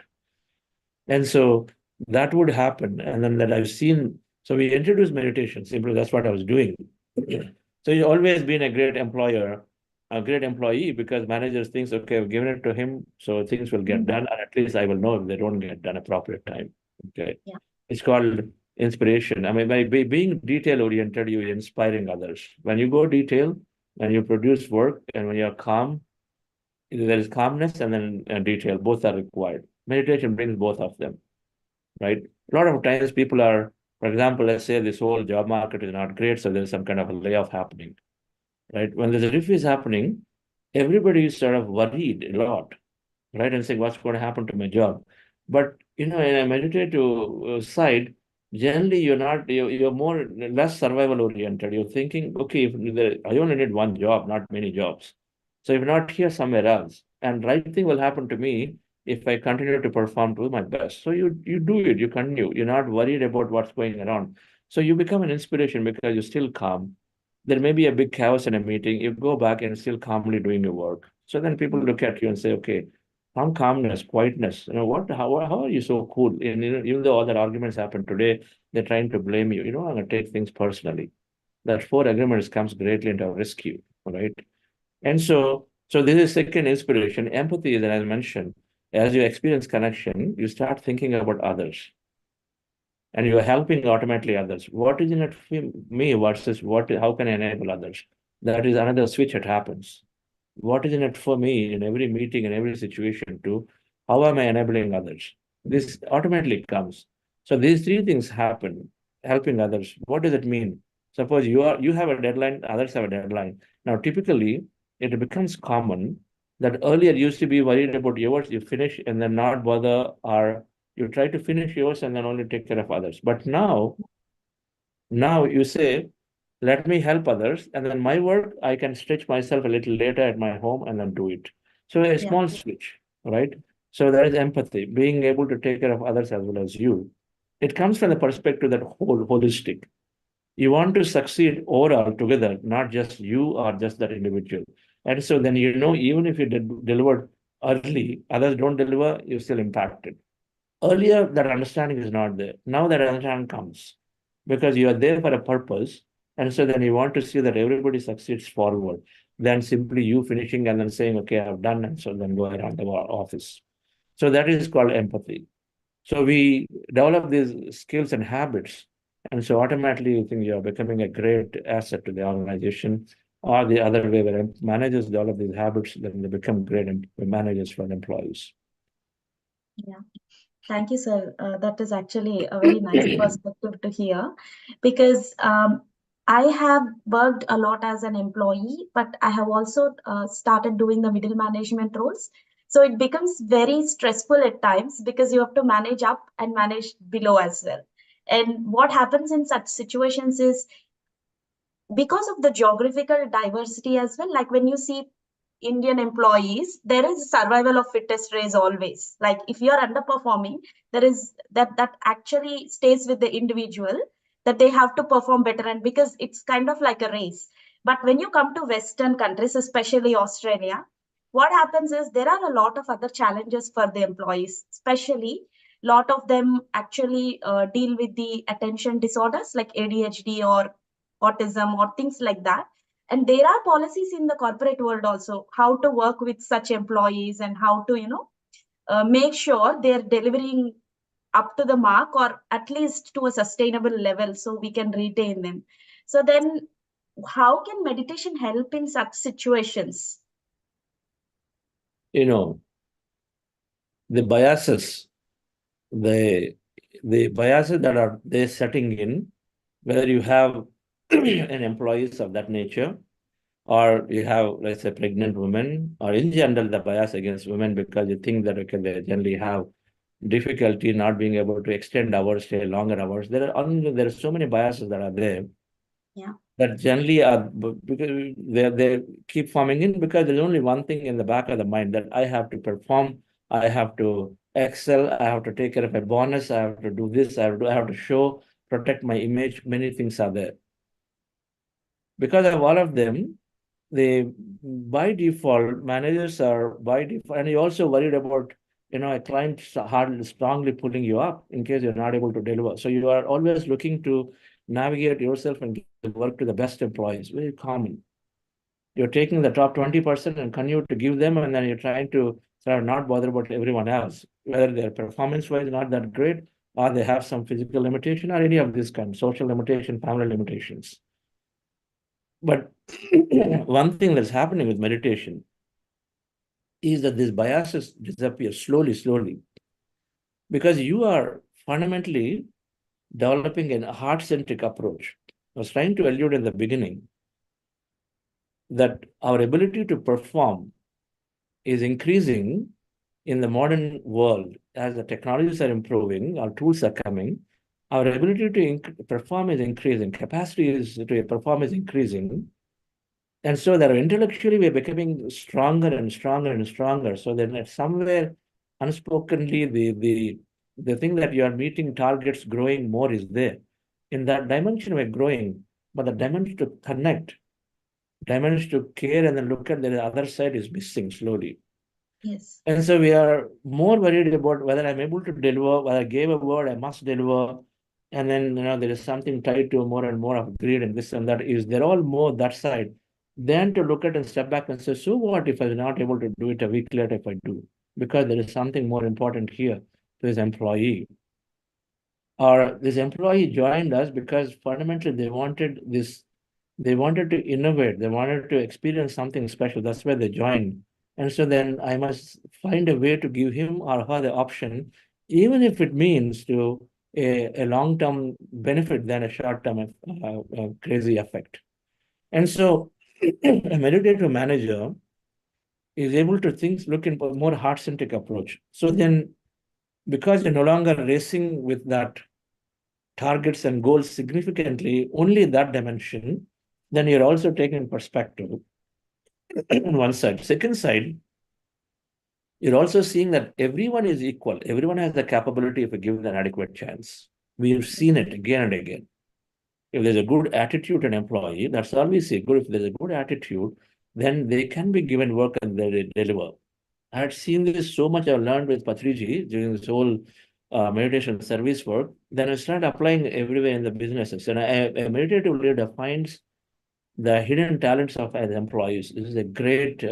And so that would happen. And then that I've seen, so we introduced meditation, simply that's what I was doing. So you've always been a great employer, a great employee, because managers think, okay, I've given it to him, so things will get done, and at least I will know if they don't get done appropriate time. Okay. Yeah. It's called inspiration. I mean, by being detail-oriented, you're inspiring others. When you go detail, when you produce work, and when you're calm, there is calmness and then detail. Both are required. Meditation brings both of them, right? A lot of times people are, for example, let's say this whole job market is not great, so there's some kind of a layoff happening, right? When there's a riff is happening, everybody is sort of worried a lot, right? And saying, what's going to happen to my job? But, in a meditative side, generally you're more less survival oriented. You're thinking, okay, I only need one job, not many jobs. So if not here, somewhere else. And right thing will happen to me if I continue to perform to my best. So you do it, you continue. You're not worried about what's going around. So you become an inspiration because you're still calm. There may be a big chaos in a meeting. You go back and still calmly doing your work. So then people look at you and say, okay, some calmness, quietness. How are you so cool? And even though all that arguments happen today, they're trying to blame you. You don't want to take things personally. That four agreements comes greatly into our rescue, right? And so this is second inspiration. Empathy is, as I mentioned, as you experience connection, you start thinking about others. And you are helping automatically others. What is in it for me versus how can I enable others? That is another switch that happens. What is in it for me in every meeting, in every situation too? How am I enabling others? This automatically comes. So these three things happen, helping others. What does it mean? Suppose you have a deadline, others have a deadline. Now, typically, it becomes common that earlier used to be worried about yours, you finish and then not bother, or you try to finish yours and then only take care of others. But now you say, let me help others, and then my work, I can stretch myself a little later at my home and then do it. So a Yeah. small switch, right? So there is empathy, being able to take care of others as well as you. It comes from the perspective that holistic. You want to succeed overall together, not just you or just that individual. And so then even if you delivered early, others don't deliver, you're still impacted. Earlier, that understanding is not there. Now that understanding comes because you are there for a purpose. And so then you want to see that everybody succeeds forward than simply you finishing and then saying, okay, I've done, and so then go around the office. So that is called empathy. So we develop these skills and habits. And so automatically you think you're becoming a great asset to the organization, or the other way where managers develop these habits, then they become great managers for employees. Yeah. Thank you, sir. That is actually a very nice perspective to hear, because I have worked a lot as an employee, but I have also started doing the middle management roles. So it becomes very stressful at times because you have to manage up and manage below as well. And what happens in such situations is, because of the geographical diversity as well, like when you see Indian employees, there is survival of fittest race always. Like if you are underperforming, there is that actually stays with the individual, that they have to perform better, and because it's kind of like a race. But when you come to Western countries, especially Australia, what happens is there are a lot of other challenges for the employees, especially lot of them actually deal with the attention disorders like ADHD or autism or things like that. And there are policies in the corporate world also how to work with such employees and how to make sure they're delivering up to the mark, or at least to a sustainable level, so we can retain them. So then how can meditation help in such situations? The biases, the biases that are they setting in, whether you have an employees of that nature, or you have, let's say, pregnant women, or in general, the bias against women because you think that, okay, they generally have difficulty not being able to extend hours, stay longer hours. There are so many biases that are there. Yeah. That generally are because they keep forming in because there's only one thing in the back of the mind, that I have to perform, I have to excel, I have to take care of a bonus, I have to do this, I have to show, protect my image. Many things are there. Because of all of them, by default, managers are by default, and you're also worried about, a client strongly pulling you up in case you're not able to deliver. So you are always looking to navigate yourself and give work to the best employees. Very common. You're taking the top 20% and continue to give them, and then you're trying to sort of not bother about everyone else, whether they're performance-wise not that great, or they have some physical limitation, or any of these kinds, social limitation, family limitations. But one thing that's happening with meditation is that these biases disappear slowly, because you are fundamentally developing a heart-centric approach. I was trying to allude in the beginning that our ability to perform is increasing in the modern world as the technologies are improving, our tools are coming. Our ability to perform is increasing, capacity to perform is increasing. And so that intellectually we're becoming stronger and stronger and stronger. So then somewhere unspokenly, the thing that you are meeting targets growing more is there. In that dimension, we're growing, but the dimension to connect, dimension to care and then look at the other side is missing slowly. Yes. And so we are more worried about whether I'm able to deliver, whether I gave a word, I must deliver. And then, there is something tied to more and more of greed and this and that. They're all more that side. Then to look at and step back and say, so what if I'm not able to do it a week later if I do? Because there is something more important here to this employee. Or this employee joined us because fundamentally they wanted to innovate, they wanted to experience something special. That's why they joined. And so then I must find a way to give him or her the option, even if it means to a long-term benefit than a short-term crazy effect. And so a meditative manager is able to look in a more heart-centric approach. So then, because you're no longer racing with that targets and goals significantly, only that dimension, then you're also taking perspective on one side. Second side, you're also seeing that everyone is equal. Everyone has the capability if given an adequate chance. We've seen it again and again. If there's a good attitude in an employee, that's all we see. Good. If there's a good attitude, then they can be given work and they deliver. I had seen this so much. I've learned with Patriji during this whole meditation service work. Then I started applying everywhere in the businesses. And a meditative leader finds the hidden talents of as employees. This is a great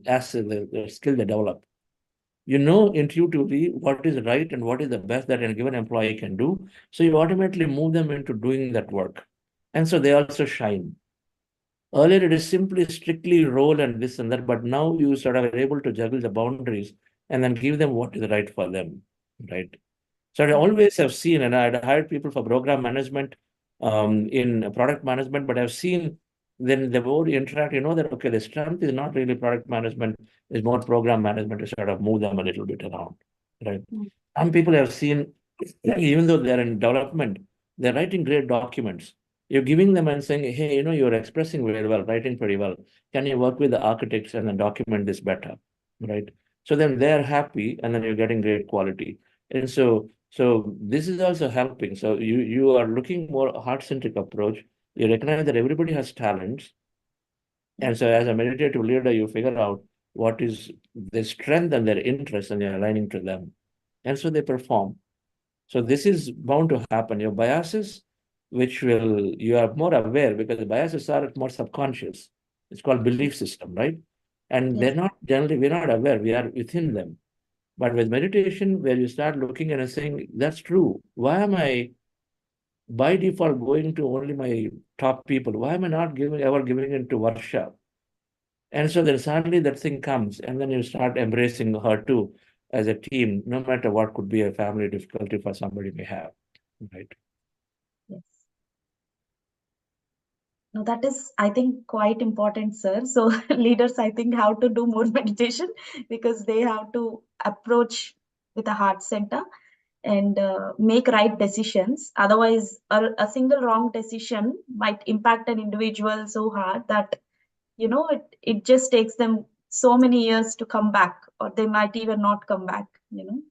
asset, the skill they develop. You know intuitively what is right and what is the best that a given employee can do. So you automatically move them into doing that work. And so they also shine. Earlier, it is simply strictly role and this and that, but now you sort of are able to juggle the boundaries and then give them what is right for them, right? So I always have seen, and I'd hired people for program management, in product management, but I've seen then the more you interact, you know that, okay, the strength is not really product management, it's more program management to sort of move them a little bit around, right? Some people have seen, even though they're in development, they're writing great documents. You're giving them and saying, hey, you know, you're expressing very well, writing pretty well. Can you work with the architects and then document this better, right? So then they're happy, and then you're getting great quality. And so this is also helping. So you are looking more heart-centric approach. You recognize that everybody has talents. And so as a meditative leader, you figure out what is their strength and their interest, and you're aligning to them. And so they perform. So this is bound to happen. Your biases, which will you are more aware, because the biases are more subconscious. It's called belief system, right? And they're not generally, we're not aware, we are within them. But with meditation, where you start looking and saying, that's true. Why am I by default going to only my top people? Why am I not ever giving it to workshop? And so then suddenly that thing comes, and then you start embracing her too as a team, no matter what could be a family difficulty for somebody may have, right? Yes. No, that is, I think, quite important, sir. So leaders, I think, have to do more meditation because they have to approach with a heart center and make right decisions. Otherwise, a single wrong decision might impact an individual so hard that, you know, it just takes them so many years to come back, or they might even not come back, you know.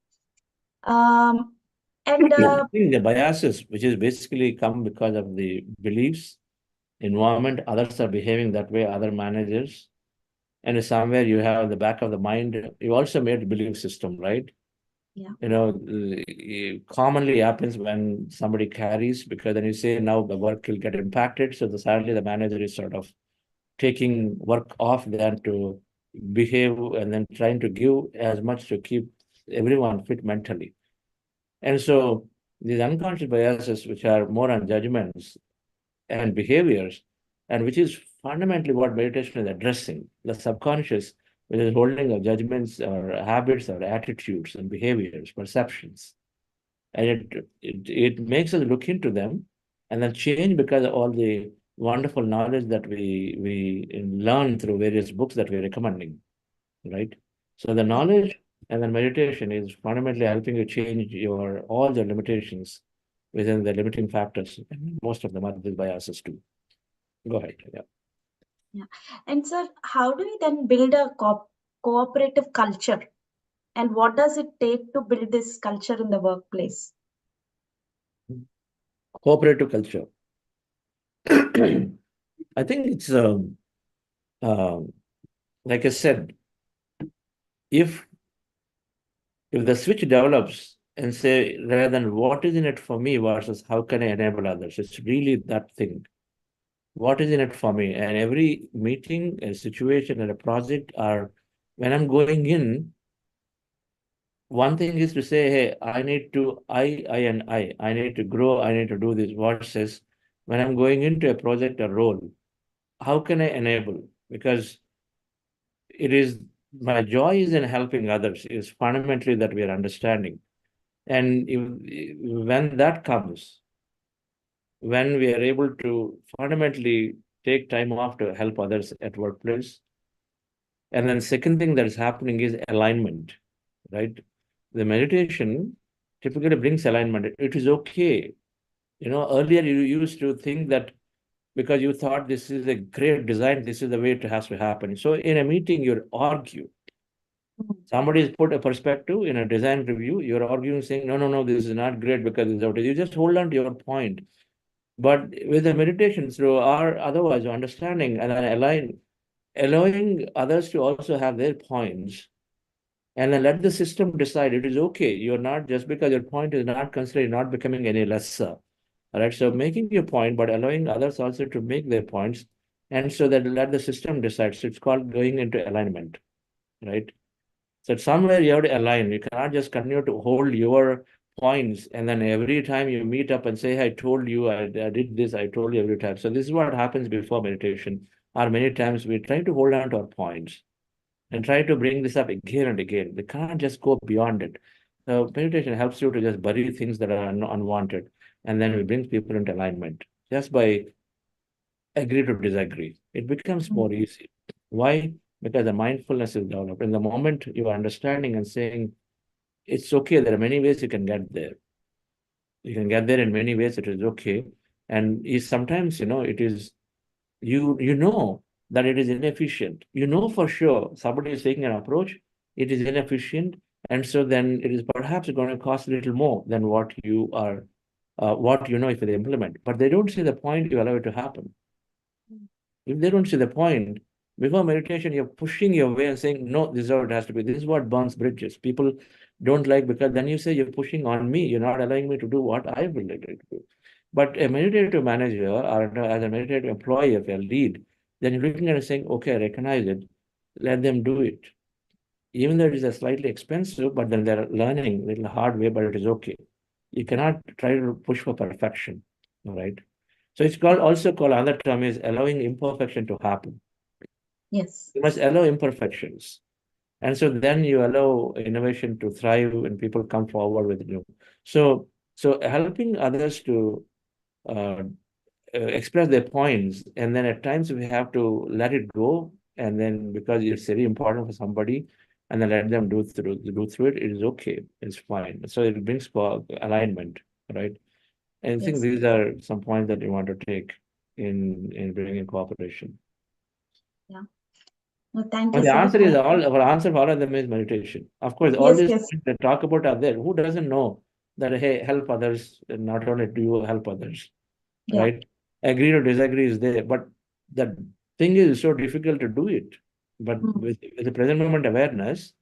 And I think the biases, which is basically come because of the beliefs, environment, others are behaving that way, other managers. And somewhere you have the back of the mind, you also made belief system, right? yeah, You know, it commonly happens when somebody carries, because then you say now the work will get impacted. So suddenly the manager is sort of taking work off them to behave and then trying to give as much to keep everyone fit mentally. And so these unconscious biases, which are more on judgments and behaviors, and which is fundamentally what meditation is addressing, the subconscious, which is holding of judgments or habits or attitudes and behaviors, perceptions. And it makes us look into them and then change because of all the wonderful knowledge that we learn through various books that we're recommending, right? So the knowledge and then meditation is fundamentally helping you change your all the limitations within the limiting factors. And most of them are the biases too. Go ahead. Yeah. yeah. And sir, how do we then build a cooperative culture? And what does it take to build this culture in the workplace? Cooperative culture. I think it's like I said, if the switch develops and say rather than what is in it for me versus how can I enable others, it's really that thing. What is in it for me? And every meeting, a situation, and a project are when I'm going in, one thing is to say, hey, I need to, I need to grow, I need to do this. Versus when I'm going into a project or role, how can I enable? Because it is my joy is in helping others, is fundamentally that we are understanding. And when that comes, when we are able to fundamentally take time off to help others at workplace, and then second thing that is happening is alignment, right? The meditation typically brings alignment. It is okay. Earlier you used to think that because you thought this is a great design, this is the way it has to happen. So in a meeting, you argue. Somebody has put a perspective in a design review, you're arguing saying, no, no, no, this is not great because this is out. You just hold on to your point. But with the meditation through our otherwise understanding and then allowing others to also have their points, and then let the system decide it is okay. You're not just because your point is not considered, not becoming any lesser. All right. So making your point, but allowing others also to make their points. And so that let the system decide. So it's called going into alignment, right? So somewhere you have to align. You cannot just continue to hold your points and then every time you meet up and say, I told you, I did this, I told you every time. So this is what happens before meditation. Or many times we try to hold on to our points and try to bring this up again and again. We can't just go beyond it. So meditation helps you to just bury things that are unwanted. And then we bring people into alignment just by agree to disagree. It becomes more easy. Why? Because the mindfulness is developed. In the moment you are understanding and saying, it's okay, there are many ways you can get there. You can get there in many ways, it is okay. And sometimes, it is, you know that it is inefficient. You know for sure somebody is taking an approach, it is inefficient. And so then it is perhaps going to cost a little more than what you are, what if they implement. But they don't see the point, you allow it to happen. If they don't see the point, before meditation, you're pushing your way and saying, no, this is how it has to be. This is what burns bridges. People don't like because then you say you're pushing on me. You're not allowing me to do what I would like to do. But a meditative manager or as a meditative employee, if you lead, then you're looking at it saying, okay, I recognize it. Let them do it. Even though it is a slightly expensive, but then they're learning a little hard way, but it is okay. You cannot try to push for perfection. All right. So it's called another term is allowing imperfection to happen. Yes. You must allow imperfections. And so then you allow innovation to thrive and people come forward with new. So helping others to uh, express their points, and then at times we have to let it go, and then because it's very important for somebody, and then let them do through it. It is okay. It's fine. So it brings for alignment, right? And I think Yes. these are some points that you want to take in bringing cooperation. Yeah. No, thank And you, the sir. answer is our answer for all of them is meditation. Of course, all Yes, these yes. things they talk about are there. Who doesn't know that, hey, help others, and not only do you help others, Yeah. right? Agree or disagree is there, but the thing is so difficult to do it. But with the present moment awareness,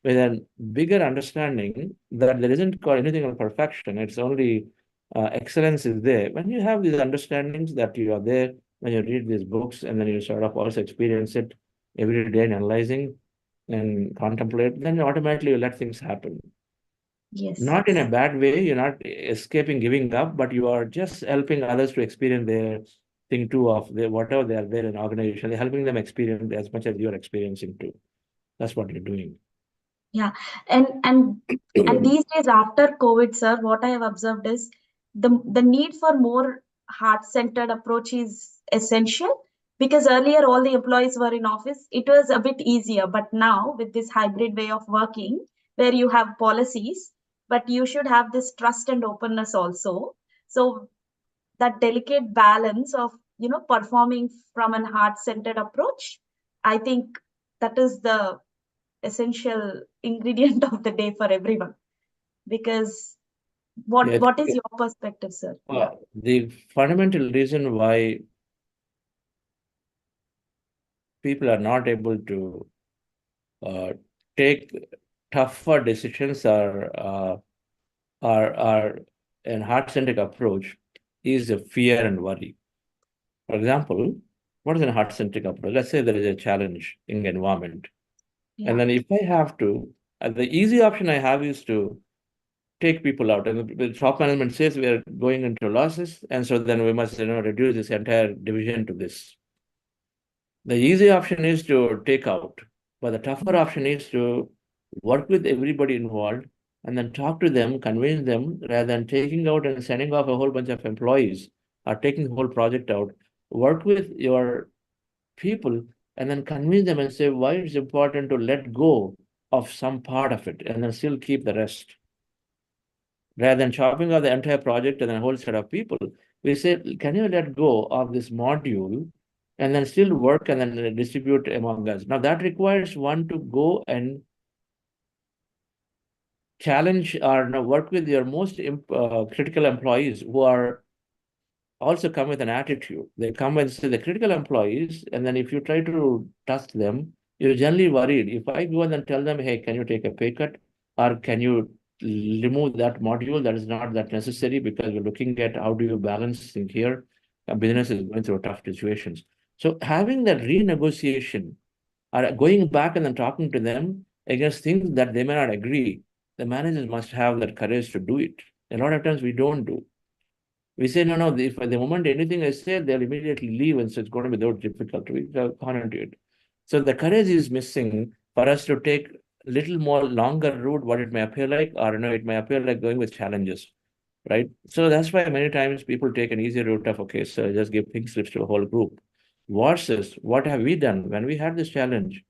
with a bigger understanding that there isn't called anything of perfection, it's only excellence is there. When you have these understandings that you are there, when you read these books, and then you sort of also experience it every day and analyzing and contemplate, then automatically you let things happen. Yes. Not in a bad way, you're not escaping, giving up, but you are just helping others to experience their thing too of their, whatever they are there in organization, they're helping them experience as much as you're experiencing too. That's what you're doing. Yeah. And these days after COVID, sir, what I have observed is the need for more heart-centered approach is essential, because earlier all the employees were in office. It was a bit easier, but now with this hybrid way of working, where you have policies, but you should have this trust and openness also. So that delicate balance of performing from an heart-centered approach, I think that is the essential ingredient of the day for everyone. Because Yeah, what is your perspective, sir? Yeah. the fundamental reason why people are not able to uh, take tougher decisions are an heart-centric approach is a fear and worry. For example, what is a heart-centric approach? Let's say there is a challenge in the environment. Yeah. And then if I have to, the easy option I have is to take people out. And the top management says we are going into losses, and so then we must reduce this entire division to this. The easy option is to take out, but the tougher option is to work with everybody involved and then talk to them, convince them, rather than taking out and sending off a whole bunch of employees or taking the whole project out. Work with your people and then convince them and say why it's important to let go of some part of it and then still keep the rest. Rather than chopping off the entire project and then a whole set of people, we say, can you let go of this module and then still work and then distribute among us? Now that requires one to go and challenge or work with your most critical employees who are also come with an attitude. They come and say the critical employees, and then if you try to test them, you're generally worried. If I go and tell them, hey, can you take a pay cut or can you remove that module that is not that necessary because we're looking at how do you balance things here. A business is going through tough situations. So having that renegotiation or going back and then talking to them against things that they may not agree, the managers must have that courage to do it. A lot of times we don't do. We say, no, if at the moment anything I say, they'll immediately leave, and so it's going to be very difficult. We can't do it. So the courage is missing for us to take little more longer route, what it may appear like, or it may appear like going with challenges, right? So that's why many times people take an easier route of, okay, so just give pink slips to a whole group. Versus, what have we done when we had this challenge?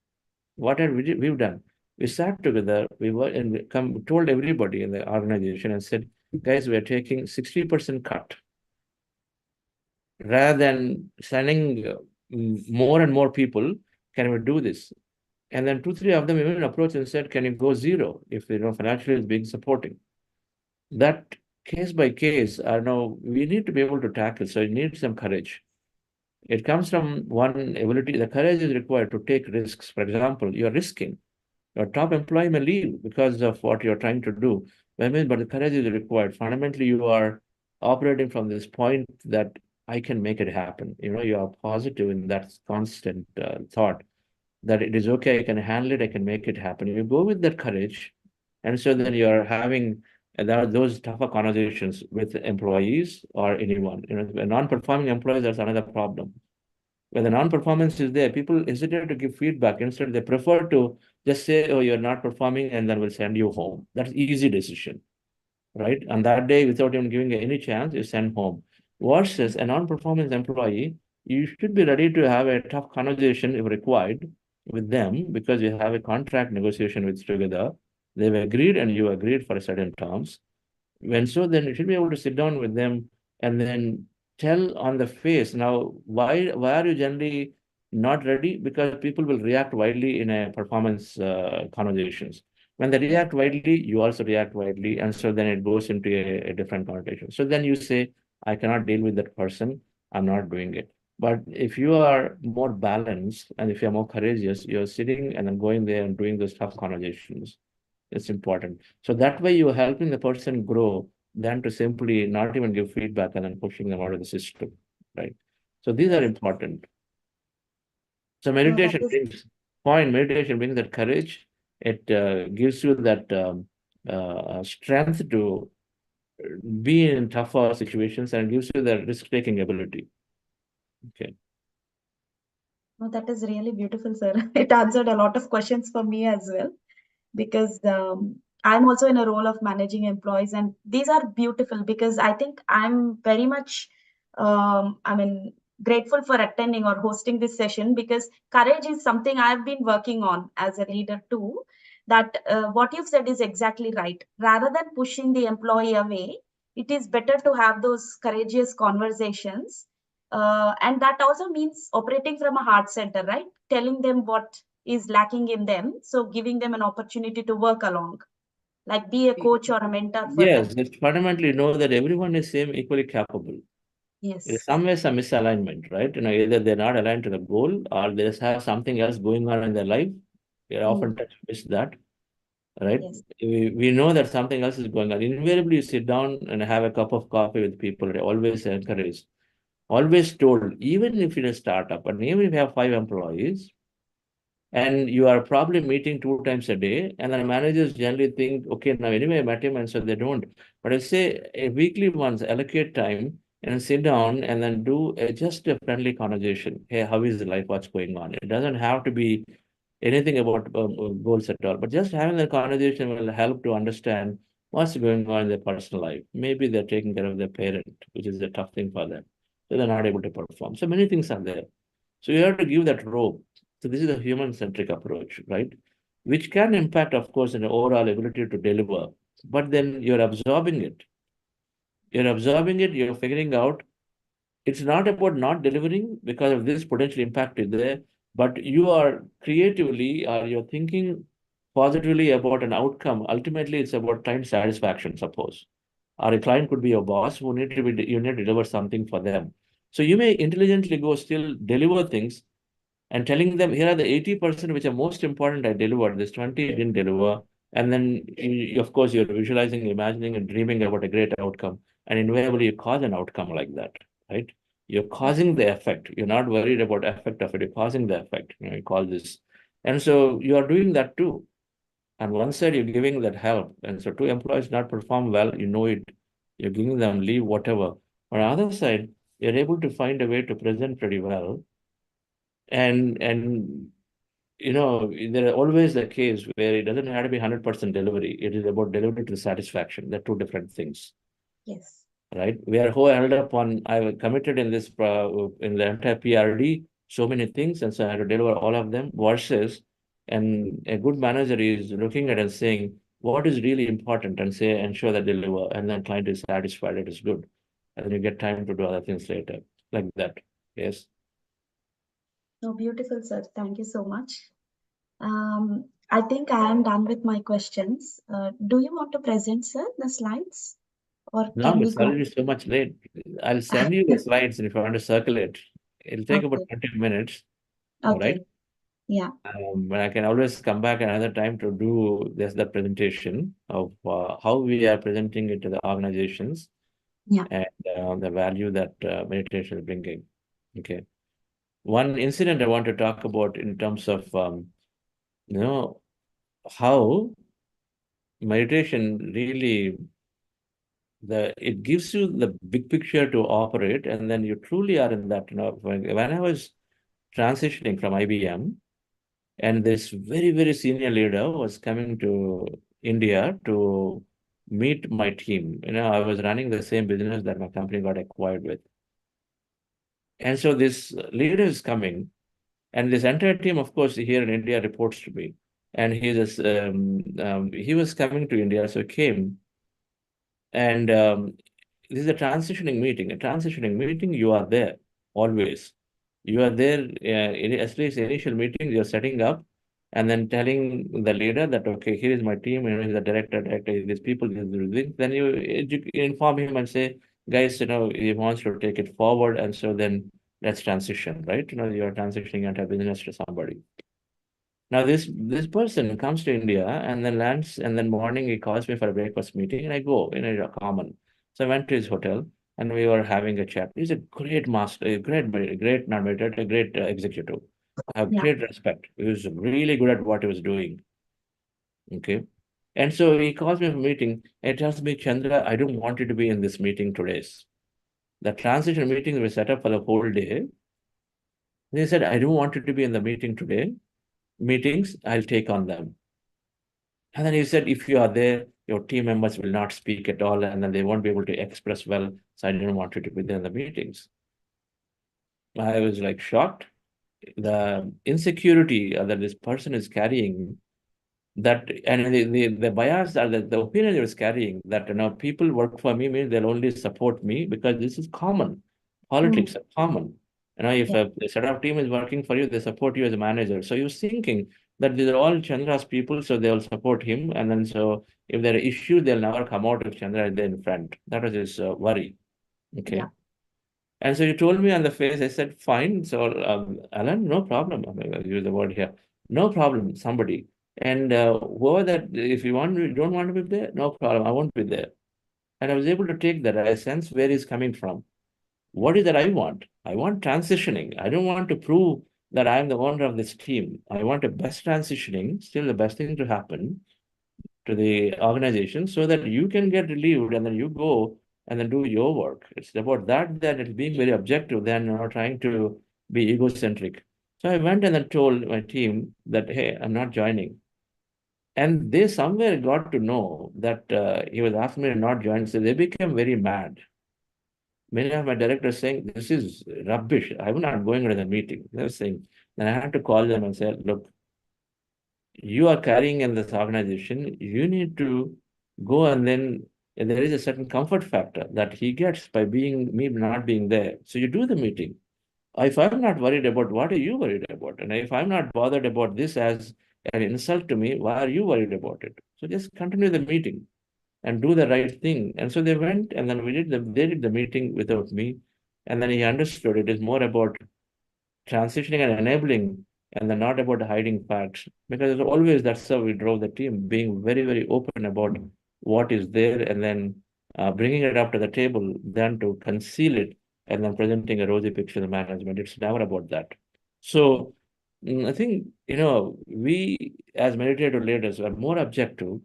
What have we've done? We sat together, we were and told everybody in the organization and said, guys, we're taking 60% cut. Rather than sending more and more people, can we do this? And then 2, 3 of them even approached and said, can you go zero if financially is being supporting? That case by case, I know we need to be able to tackle. So it needs some courage. It comes from one ability. The courage is required to take risks. For example, you're risking. Your top employee may leave because of what you're trying to do. But the courage is required. Fundamentally, you are operating from this point that I can make it happen. You are positive in that constant thought that it is okay, I can handle it, I can make it happen. You go with that courage. And so then you're having those tougher conversations with employees or anyone. Non-performing employees, that's another problem. When the non-performance is there, people hesitate to give feedback. Instead, they prefer to just say, oh, you're not performing, and then we'll send you home. That's easy decision, right? On that day, without even giving any chance, you send home. Versus a non-performance employee, you should be ready to have a tough conversation if required with them because you have a contract negotiation with together. They've agreed and you agreed for a certain terms. Then you should be able to sit down with them and then tell on the face. Now, why are you generally not ready? Because people will react widely in a performance conversations. When they react widely, you also react widely, and so then it goes into a different connotation. So then you say, I cannot deal with that person, I'm not doing it. But if you are more balanced and if you're more courageous, you're sitting and then going there and doing those tough conversations. It's important. So that way you're helping the person grow than to simply not even give feedback and then pushing them out of the system, right? So these are important. So meditation brings that courage. It gives you that strength to be in tougher situations and gives you the risk-taking ability. Okay. Oh, that is really beautiful, sir. It answered a lot of questions for me as well, because I'm also in a role of managing employees, and these are beautiful because I think I'm very much, grateful for attending or hosting this session, because courage is something I've been working on as a leader too. That what you've said is exactly right. Rather than pushing the employee away, it is better to have those courageous conversations. And that also means operating from a heart center, right? Telling them what is lacking in them. So giving them an opportunity to work along, like be a coach or a mentor for Yes, them. it's fundamentally know that everyone is same equally capable. Yes. Some way some misalignment, right? Either they're not aligned to the goal or they just have something else going on in their life. We oftentimes miss that, right? Yes. We know that something else is going on. Invariably, you sit down and have a cup of coffee with people. They always encourage, always told, even if you're a startup and even if you have 5 employees, and you are probably meeting 2 times a day, and the managers generally think, okay, now anyway I met him, and so they don't. But I say a weekly once allocate time and sit down and then do just a friendly conversation. Hey, how is the life? What's going on? It doesn't have to be anything about goals at all. But just having the conversation will help to understand what's going on in their personal life. Maybe they're taking care of their parent, which is a tough thing for them. So they're not able to perform. So many things are there. So you have to give that rope. So this is a human-centric approach, right? Which can impact, of course, in the overall ability to deliver. But then you're absorbing it. You're absorbing it, you're figuring out it's not about not delivering because of this potential impact is there, but you are creatively or you're thinking positively about an outcome. Ultimately, it's about client satisfaction, suppose. Or a client could be your boss who need to be you need to deliver something for them. So you may intelligently go still deliver things and telling them here are the 80% which are most important I delivered, this 20 didn't deliver. And then of course you're visualizing, imagining and dreaming about a great outcome. And invariably you cause an outcome like that, right? You're causing the effect. You're not worried about effect of it, you're causing the effect. You call this. And so you are doing that too. On one side, you're giving that help. And so two employees not perform well, you know it, you're giving them leave, whatever. On the other side, you're able to find a way to present pretty well. And there are always the case where it doesn't have to be 100% delivery. It is about delivery to satisfaction. They're two different things, Yes. right? We are held up on, I committed in this, in the entire PRD, so many things, and so I had to deliver all of them versus, and a good manager is looking at and saying, what is really important and say, ensure that deliver, and then client is satisfied, it is good. And then you get time to do other things later, like that. Yes. So beautiful, sir. Thank you so much. I think I am done with my questions. Do you want to present, sir, the slides? Or No, can we it's go? already so much late. I'll send you the slides if you want to circulate. It'll take about Okay. 20 minutes. All right. Okay. Yeah. But I can always come back another time to do the presentation of how we are presenting it to the organizations Yeah. and the value that meditation is bringing. Okay. One incident I want to talk about in terms of how meditation really it gives you the big picture to operate, and then you truly are in that. When I was transitioning from IBM, and this very, very senior leader was coming to India to meet my team. I was running the same business that my company got acquired with. And so this leader is coming, and this entire team, of course, here in India reports to me. And he was coming to India, so he came. And this is a transitioning meeting. A transitioning meeting, you are there always. You are there, at least initial meetings, you're setting up and then telling the leader that, okay, here is my team, he's the director, these people, then you inform him and say, guys, he wants to take it forward. And so then let's transition, right? You're transitioning into a business to somebody. Now this person comes to India and then lands, and then morning he calls me for a breakfast meeting, and I go, common. So I went to his hotel and we were having a chat. He's a great master, a great not meditator, a great executive. I have Yeah. great respect. He was really good at what he was doing. Okay. And so he calls me for a meeting and tells me, Chandra, I don't want you to be in this meeting today. The transition meeting was set up for the whole day. And he said, I don't want you to be in the meeting today. Meetings, I'll take on them. And then he said, if you are there, your team members will not speak at all, and then they won't be able to express well. So I didn't want you to be there in the meetings. I was like shocked. The insecurity that this person is carrying, that and the bias or the opinion he was carrying, that people work for me means they'll only support me because this is common. Politics are common. If Yeah. a set of team is working for you, they support you as a manager. So you're thinking that these are all Chandra's people, so they'll support him. And then so if there are issues, they'll never come out if Chandra is there in front. That was his worry. Okay. Yeah. And so he told me on the face, I said, fine. So, Alan, no problem. I mean, I'll use the word here. No problem, somebody. And whoever that, if you don't want to be there, no problem. I won't be there. And I was able to take that. I sense where he's coming from. What is that I want? I want transitioning. I don't want to prove that I am the owner of this team. I want a best transitioning, still the best thing to happen to the organization so that you can get relieved and then you go and then do your work. It's about that it's being very objective than trying to be egocentric. So I went and then told my team that, hey, I'm not joining. And they somewhere got to know that he was asking me to not join. So they became very mad. Many of my directors saying, this is rubbish. I'm not going to the meeting. They were saying, then I had to call them and say, look, you are carrying in this organization, you need to go and then there is a certain comfort factor that he gets by being me not being there. So you do the meeting. If I'm not worried about what are you worried about? And if I'm not bothered about this as an insult to me, why are you worried about it? So just continue the meeting and do the right thing. And so they went and then they did the meeting without me. And then he understood it is more about transitioning and enabling and then not about hiding facts. Because always that's how we drove the team, being very, very open about what is there and then bringing it up to the table, then to conceal it and then presenting a rosy picture of management. It's never about that. So I think, we as meditative leaders are more objective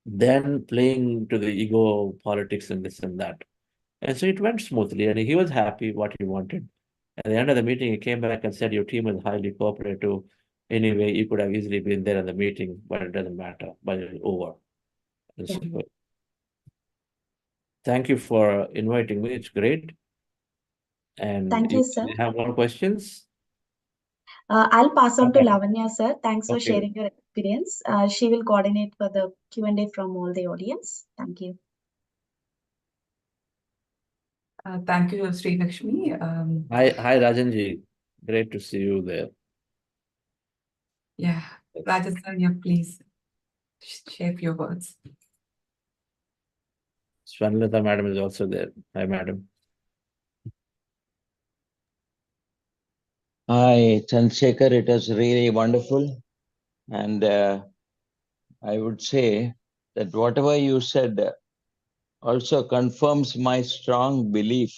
than playing to the ego politics and this and that. And so it went smoothly, and he was happy what he wanted. At the end of the meeting, he came back and said, your team is highly cooperative. Anyway, you could have easily been there in the meeting, but it doesn't matter, but it's over. And Yeah. so, thank you for inviting me. It's great. And Thank you, if sir. you have more questions, I'll pass on to okay. Lavanya, sir. Thanks for Okay. sharing your experience. She will coordinate for the Q&A from all the audience. Thank you. Thank you, Sri Lakshmi. Hi, Rajanji. Great to see you there. Yeah, Rajasan, yeah, please share your words. Swanlata madam is also there. Hi, madam. Hi, Chandrasekhar. It was really wonderful. And I would say that whatever you said also confirms my strong belief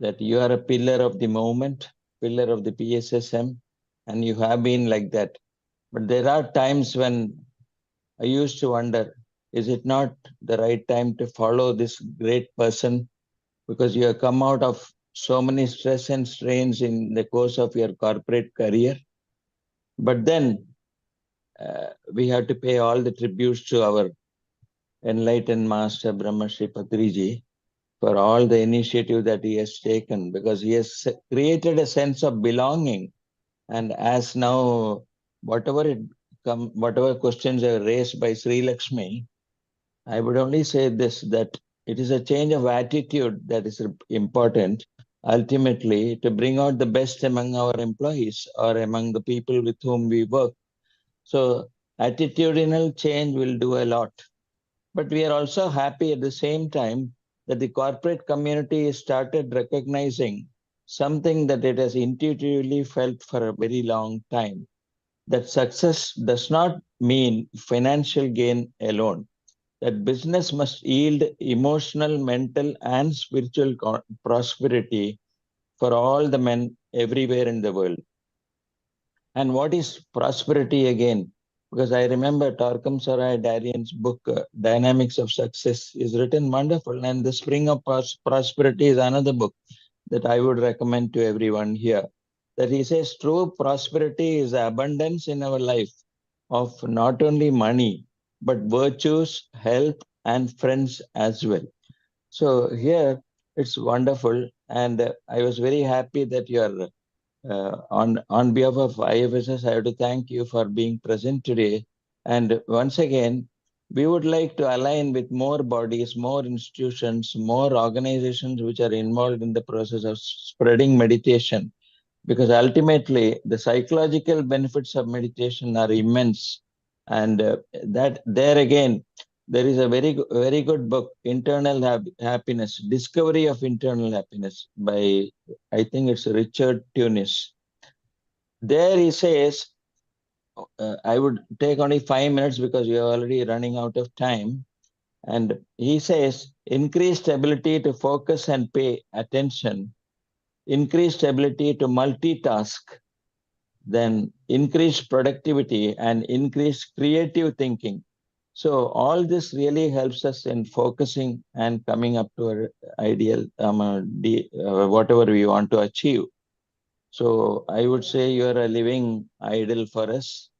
that you are a pillar of the movement, pillar of the PSSM, and you have been like that. But there are times when I used to wonder, is it not the right time to follow this great person? Because you have come out of so many stress and strains in the course of your corporate career. But then we have to pay all the tributes to our enlightened master Brahmarshi Patriji for all the initiative that he has taken, because he has created a sense of belonging. And as now, whatever questions are raised by Sri Lakshmi, I would only say this, that it is a change of attitude that is important ultimately to bring out the best among our employees or among the people with whom we work. So attitudinal change will do a lot. But we are also happy at the same time that the corporate community started recognizing something that it has intuitively felt for a very long time, that success does not mean financial gain alone, that business must yield emotional, mental, and spiritual prosperity for all the men everywhere in the world. And what is prosperity again? Because I remember Torkam Sarai Darian's book, Dynamics of Success, is written wonderful. And The Spring of Prosperity is another book that I would recommend to everyone here. That he says true prosperity is abundance in our life of not only money, but virtues, health, and friends as well. So here it's wonderful. And I was very happy that you are on behalf of IFSS, I have to thank you for being present today. And once again, we would like to align with more bodies, more institutions, more organizations which are involved in the process of spreading meditation, because ultimately the psychological benefits of meditation are immense. And that there again, there is a very good book, Internal Happiness, Discovery of Internal Happiness by, I think it's Richard Tunis. There he says, I would take only 5 minutes because you're already running out of time. And he says, increased ability to focus and pay attention, increased ability to multitask, then increased productivity and increased creative thinking. So all this really helps us in focusing and coming up to our ideal, whatever we want to achieve. So I would say you are a living idol for us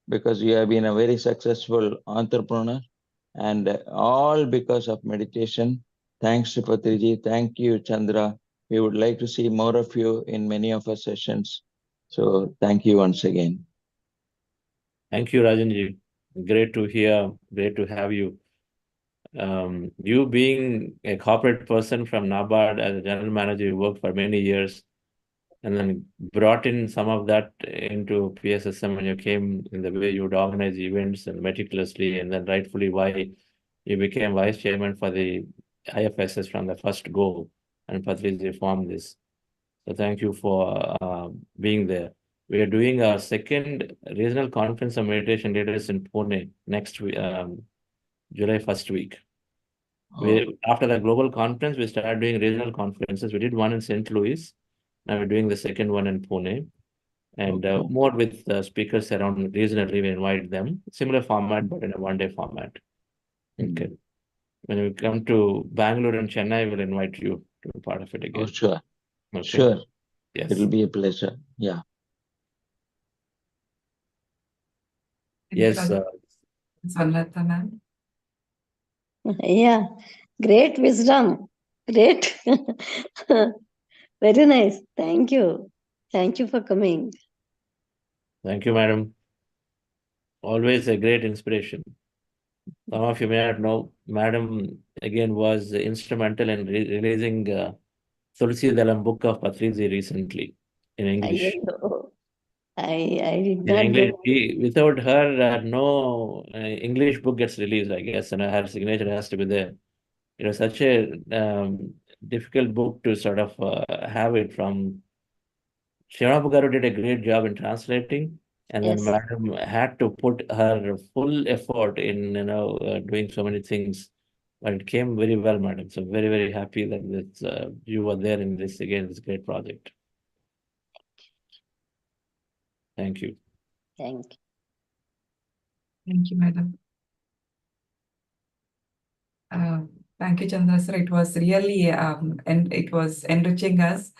because you have been a very successful entrepreneur and all because of meditation. Thanks to Patriji. Thank you, Chandra. We would like to see more of you in many of our sessions. So thank you once again. Thank you, Rajanji. Great to hear. Great to have you. You being a corporate person from NABARD as a general manager, you worked for many years and then brought in some of that into PSSM when you came in the way you would organize events and meticulously, and then rightfully why you became vice chairman for the IFSS from the first go, and Patriji formed this. So thank you for being there. We are doing our second regional conference of meditation leaders in Pune next week, July 1st week. After the global conference, we started doing regional conferences. We did one in St. Louis. Now we're doing the second one in Pune. And more with speakers around regionally, we invite them. Similar format, but in a one-day format. Okay. When we come to Bangalore and Chennai, we'll invite you to be part of it again. Oh, sure. Okay. Sure. Yes. It will be a pleasure. Yeah. Yes. Swarnalata ma'am. Yeah, great wisdom. Great. Very nice. Thank you. Thank you for coming. Thank you, madam. Always a great inspiration. Some of you may not know, madam again was instrumental in releasing Tulsi Dalam book of Patriji recently in English. I did In not English, know. without her, no English book gets released, I guess, and her signature has to be there. It was such a difficult book to sort of have it from. Shivanapu Garu did a great job in translating, and then Yes. madam had to put her full effort in, doing so many things. But it came very well, madam. So very, very happy that this, you were there in this great project. Thank you. Thank you. Thank you, madam. Thank you, Chandra sir. It was really and it was enriching us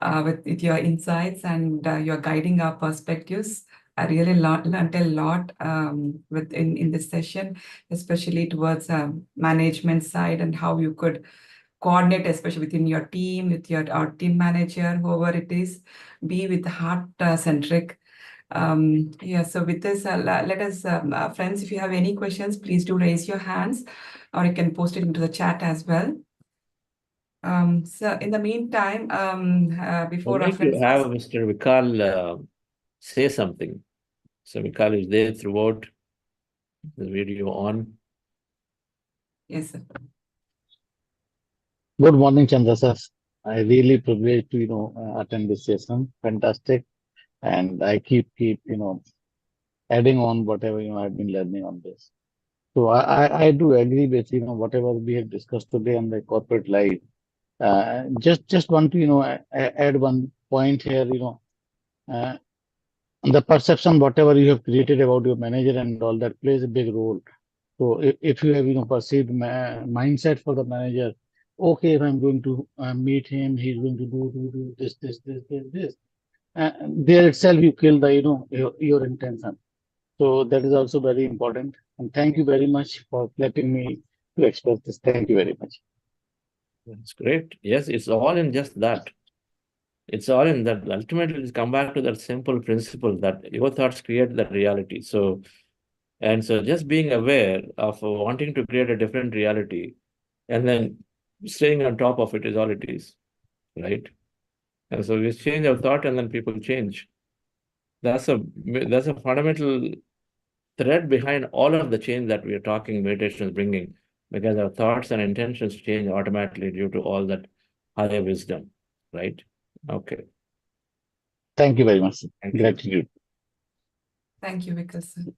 with your insights and your guiding our perspectives. I really learned a lot in this session, especially towards management side and how you could coordinate, especially within your team, with our team manager, whoever it is, be with heart centric. So with this, let us, friends, if you have any questions, please do raise your hands, or you can post it into the chat as well. So in the meantime, before our friends have Mr. Vikal say something. So Vikal is there throughout the video on. Yes, sir. Good morning, Chandra sir. I really privileged to attend this session. Fantastic, and I keep adding on whatever I've been learning on this. So I do agree with whatever we have discussed today on the corporate life. Just want to add one point here. The perception whatever you have created about your manager and all that plays a big role. So if you have perceived mindset for the manager, okay, if I'm going to meet him, he's going to do this. There itself you kill the your intention. So that is also very important. And thank you very much for letting me to express this. Thank you very much. That's great. Yes, it's all in just that. It's all in that. Ultimately, it's come back to that simple principle that your thoughts create that reality. So just being aware of wanting to create a different reality and then staying on top of it is all it is, right? And so we change our thought and then people change. That's a fundamental thread behind all of the change that we are talking meditation is bringing, because our thoughts and intentions change automatically due to all that higher wisdom, right? Okay. Thank you very much. Thank you. Gratitude. Thank you, Vikal sir.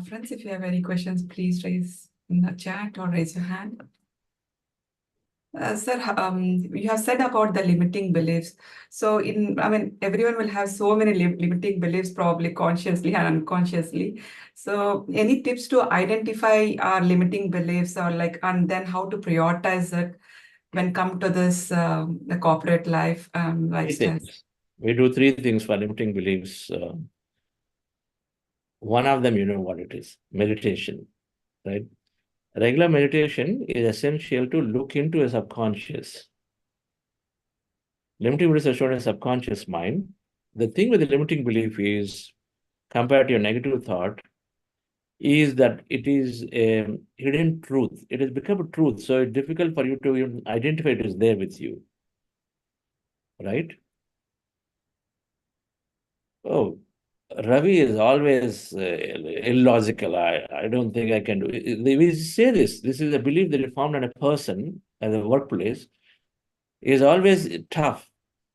Friends, if you have any questions, please raise in the chat or raise your hand. Sir, you have said about the limiting beliefs. So everyone will have so many limiting beliefs, probably consciously and unconsciously. So any tips to identify our limiting beliefs, or and then how to prioritize it? when come to this the corporate life Three lifestyle? things. We do three things for limiting beliefs. One of them, you know what it is, meditation, right? Regular meditation is essential to look into a subconscious. Limiting beliefs are shown in subconscious mind. The thing with the limiting belief is, compared to your negative thought, is that it is a hidden truth. It has become a truth, so it's difficult for you to even identify it is there with you, right? Oh, Ravi is always illogical. I don't think I can do it. We say this. This is a belief that is formed on a person at the workplace is always tough.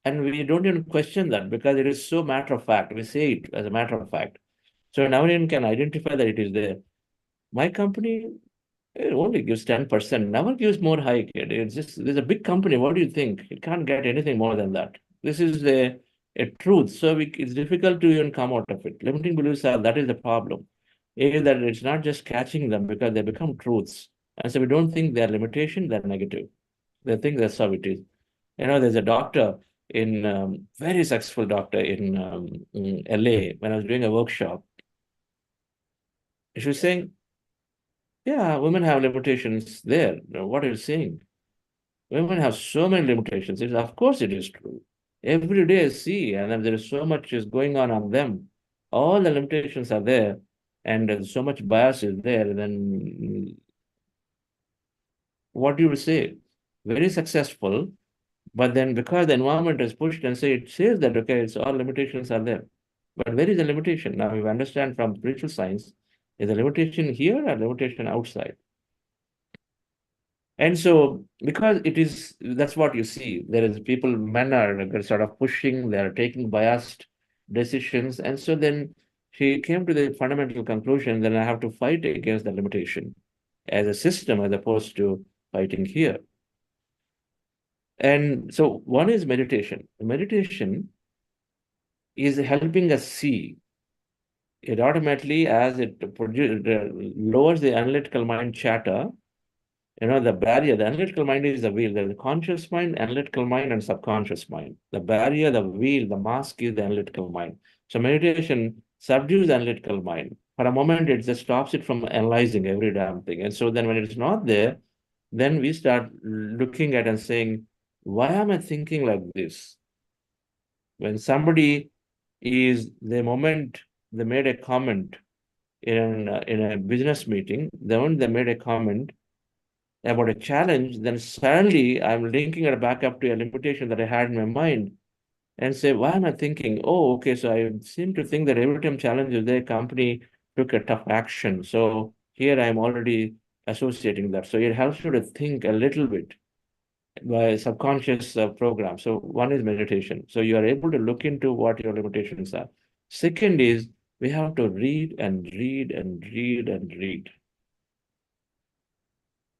And we don't even question that because it is so matter of fact. We say it as a matter of fact. So now one can identify that it is there. My company, it only gives 10%, never gives more hike. It's just, there's a big company. What do you think? It can't get anything more than that. This is a truth. So it's difficult to even come out of it. Limiting beliefs are, that is the problem. Is that it's not just catching them because they become truths. And so we don't think they're limitation, they're negative. They think that's how it is. You know, there's a doctor very successful doctor in LA. When I was doing a workshop, she was saying, yeah, women have limitations there. What are you saying? Women have so many limitations. Of course, it is true. Every day I see, and then there is so much is going on them. All the limitations are there, and there's so much bias is there. Then what do you say? Very successful, but then because the environment is pushed and say it says that okay, it's all limitations are there. But where is the limitation? Now you understand from spiritual science, is the limitation here or limitation outside? And so, because it is, that's what you see. There is people, men are sort of pushing, they are taking biased decisions. And so then she came to the fundamental conclusion that I have to fight against the limitation as a system as opposed to fighting here. And so one is meditation. Meditation is helping us see. It automatically, as it lowers the analytical mind chatter, you know, the barrier, the analytical mind is the wheel. There's the conscious mind, analytical mind, and subconscious mind. The barrier, the wheel, the mask is the analytical mind. So meditation subdues the analytical mind. For a moment, it just stops it from analyzing every damn thing. And so then when it's not there, then we start looking at and saying, why am I thinking like this? When somebody is, the moment they made a comment in a business meeting, the moment they made a comment about a challenge, then suddenly I'm linking it back up to a limitation that I had in my mind and say, why am I thinking, oh, okay, so I seem to think that every time challenge is there, company took a tough action. So here I'm already associating that. So it helps you to think a little bit by subconscious program. So one is meditation. So you are able to look into what your limitations are. Second is we have to read and read and read and read.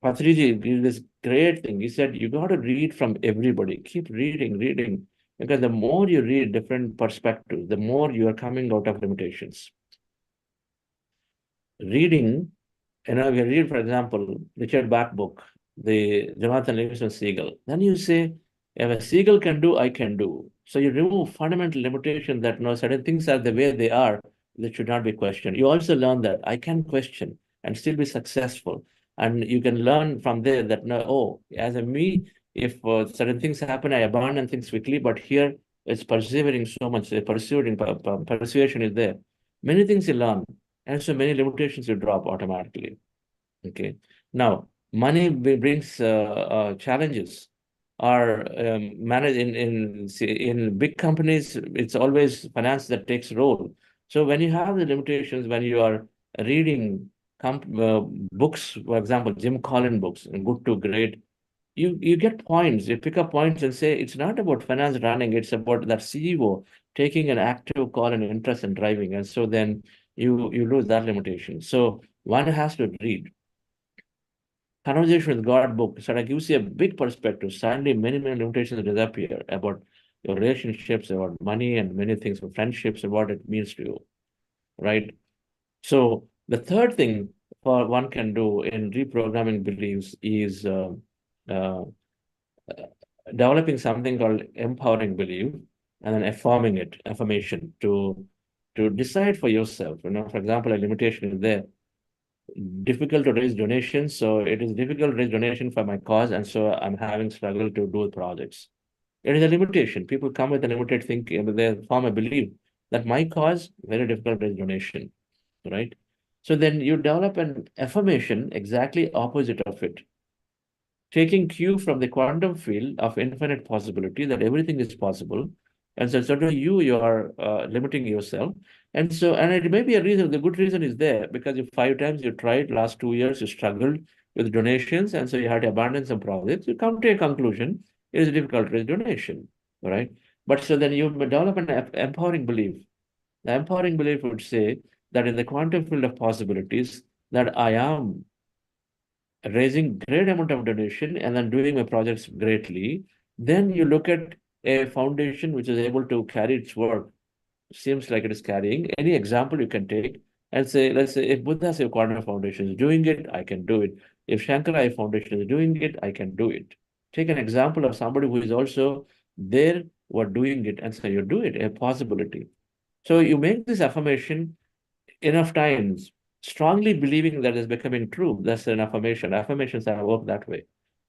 Patriji did this great thing. He said, you got to read from everybody. Keep reading, reading. Because the more you read different perspectives, the more you are coming out of limitations. Reading, you know, if you read, for example, Richard Bach book, the Jonathan Livingston Seagull, then you say, if a seagull can do, I can do. So you remove fundamental limitation that no, certain things are the way they are, that should not be questioned. You also learn that I can question and still be successful. And you can learn from there that no, oh, as a me, if certain things happen, I abandon things quickly, but here it's persevering so much, persuasion is there. Many things you learn, and so many limitations you drop automatically. Okay. Now, money brings challenges. Or manage in big companies, it's always finance that takes role. So when you have the limitations, when you are reading books, for example, Jim Collins books, Good to Great, you get points. You pick up points and say it's not about finance running. It's about that CEO taking an active call and interest in driving, and so then you lose that limitation. So one has to read. Conversation with God book sort of gives you a big perspective. Suddenly, many limitations disappear about your relationships, about money, and many things, for friendships, and what it means to you, right? So the third thing for one can do in reprogramming beliefs is uh, developing something called empowering belief and then affirmation to decide for yourself. For example, a limitation is there. Difficult to raise donations, so it is difficult to raise donation for my cause, and so I'm having struggle to do projects. It is a limitation. People come with a limited thinking, they form a belief that my cause, very difficult to raise donation, right? So then you develop an affirmation exactly opposite of it, taking cue from the quantum field of infinite possibility that everything is possible. And so to you are limiting yourself. And it may be a reason, the good reason is there, because if 5 times you tried, last 2 years, you struggled with donations, and so you had to abandon some projects, you come to a conclusion, it is difficult to raise donation, right? But so then you develop an empowering belief. The empowering belief would say that in the quantum field of possibilities, that I am raising great amount of donation and then doing my projects greatly, then you look at a foundation which is able to carry its work, seems like it is carrying. Any example you can take and say, let's say if Buddha Seva Quantum Foundation is doing it, I can do it. If Shankara Foundation is doing it, I can do it. Take an example of somebody who is also there who are doing it, and so you do it, a possibility. So you make this affirmation enough times, strongly believing that is becoming true. That's an affirmation. Affirmations are work that way.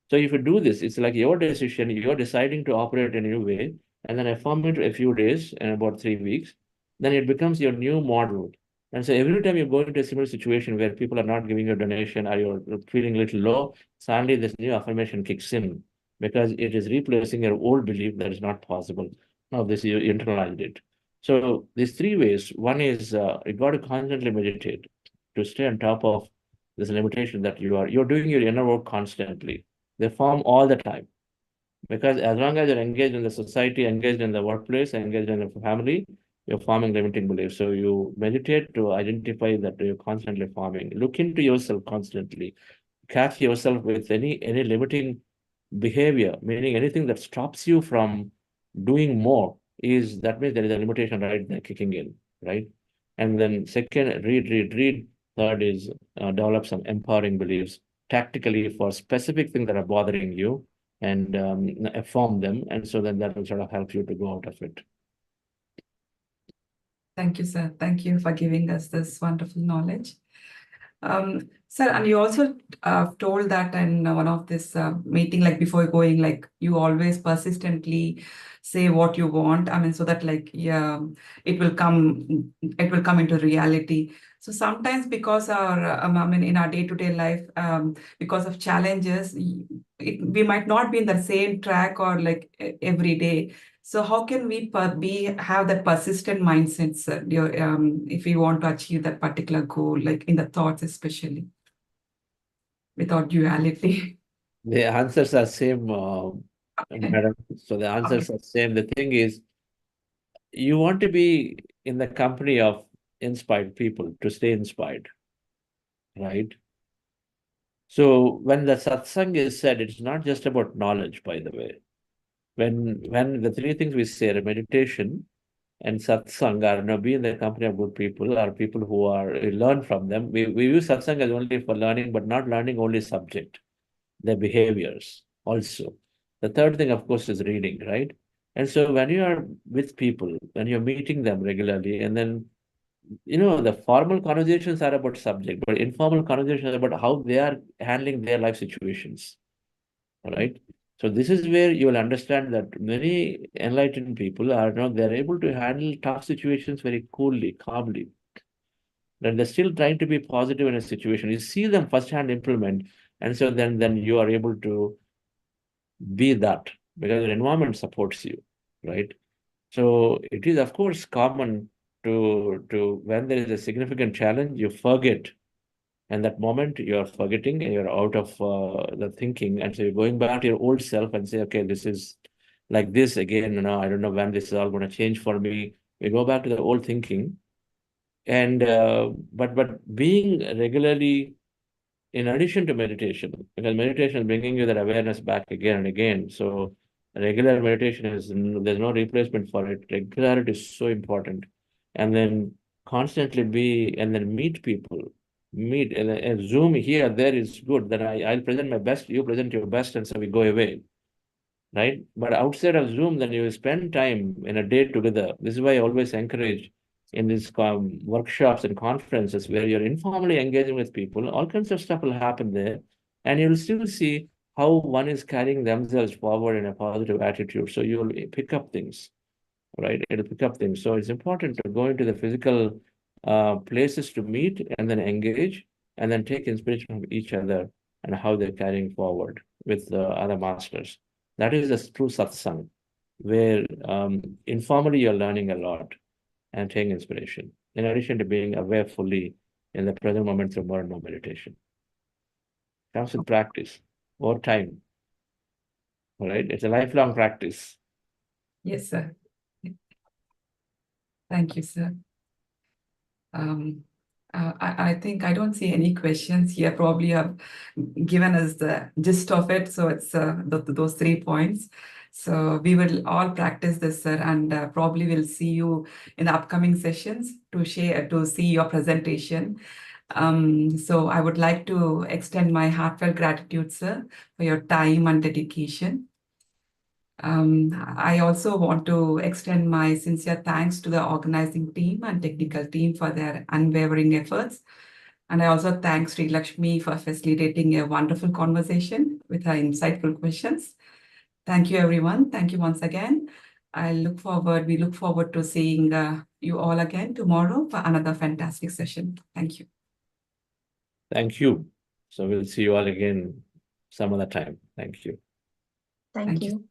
So if you do this, it's like your decision, you're deciding to operate in a new way, and then affirm it a few days and about 3 weeks, then it becomes your new model. And so every time you go into a similar situation where people are not giving you a donation or you're feeling a little low, suddenly this new affirmation kicks in because it is replacing your old belief that is not possible. Now this you internalized it. So these 3 ways. One is you got to constantly meditate to stay on top of this limitation that you're doing your inner work constantly. They form all the time. Because as long as you're engaged in the society, engaged in the workplace, engaged in the family, you're forming limiting beliefs. So you meditate to identify that you're constantly forming. Look into yourself constantly. Catch yourself with any limiting behavior, meaning anything that stops you from doing more, is that means there is a limitation right there kicking in, right? And then second, read. Third is develop some empowering beliefs tactically for specific things that are bothering you, and affirm them, and so then that will sort of help you to go out of it. Thank you, sir. Thank you for giving us this wonderful knowledge. Sir, and you also told that in one of this meeting, like before going, like you always persistently say what you want. I mean, so that like, yeah, it will come into reality. So sometimes because I mean, in our day-to-day life, because of challenges, we might not be in the same track or like every day. So how can we have that persistent mindset, sir, if we want to achieve that particular goal, like in the thoughts especially, without duality? The answers are same, Okay. madam. So the answers are same. The thing is, you want to be in the company of inspired people to stay inspired, right? So when the satsang is said, it's not just about knowledge, by the way. When the 3 things we say, meditation and satsang, are be in the company of good people, or people who are learn from them. We use satsang as only for learning, but not learning only subject, their behaviors also. The third thing, of course, is reading, right? And so when you are with people, when you're meeting them regularly, and then the formal conversations are about subject, but informal conversations are about how they are handling their life situations, right? So this is where you will understand that many enlightened people are they're able to handle tough situations very coolly, calmly. And they're still trying to be positive in a situation. You see them firsthand implement, and so then you are able to be that because your environment supports you, right? So it is of course common to when there is a significant challenge, you forget. And that moment you're forgetting and you're out of the thinking. And so you're going back to your old self and say, okay, this is like this again, I don't know when this is all going to change for me. We go back to the old thinking. And but being regularly, in addition to meditation, because meditation is bringing you that awareness back again and again. So regular meditation there's no replacement for it. Regularity is so important. And then constantly and then meet people. Meet and Zoom here, there is good. Then I'll present my best, you present your best, and so we go away. right? But outside of Zoom, then you spend time in a day together. This is why I always encourage in these workshops and conferences where you're informally engaging with people, all kinds of stuff will happen there. And you'll still see how one is carrying themselves forward in a positive attitude. So you'll pick up things, right? It'll pick up things. So it's important to go into the physical places to meet and then engage and then take inspiration from each other and how they're carrying forward with the other masters. That is the true satsang, where informally you're learning a lot and taking inspiration, in addition to being aware fully in the present moment through more and more meditation. Comes with practice, over time, all right? It's a lifelong practice. Yes, sir. Thank you, sir. I think I don't see any questions here. Probably have given us the gist of it. So it's those 3 points. So we will all practice this, sir, and probably we'll see you in the upcoming sessions to see your presentation. So I would like to extend my heartfelt gratitude, sir, for your time and dedication. I also want to extend my sincere thanks to the organizing team and technical team for their unwavering efforts. And I also thank Sri Lakshmi for facilitating a wonderful conversation with her insightful questions. Thank you, everyone. Thank you once again. We look forward to seeing you all again tomorrow for another fantastic session. Thank you. Thank you. So we'll see you all again some other time. Thank you. Thank you.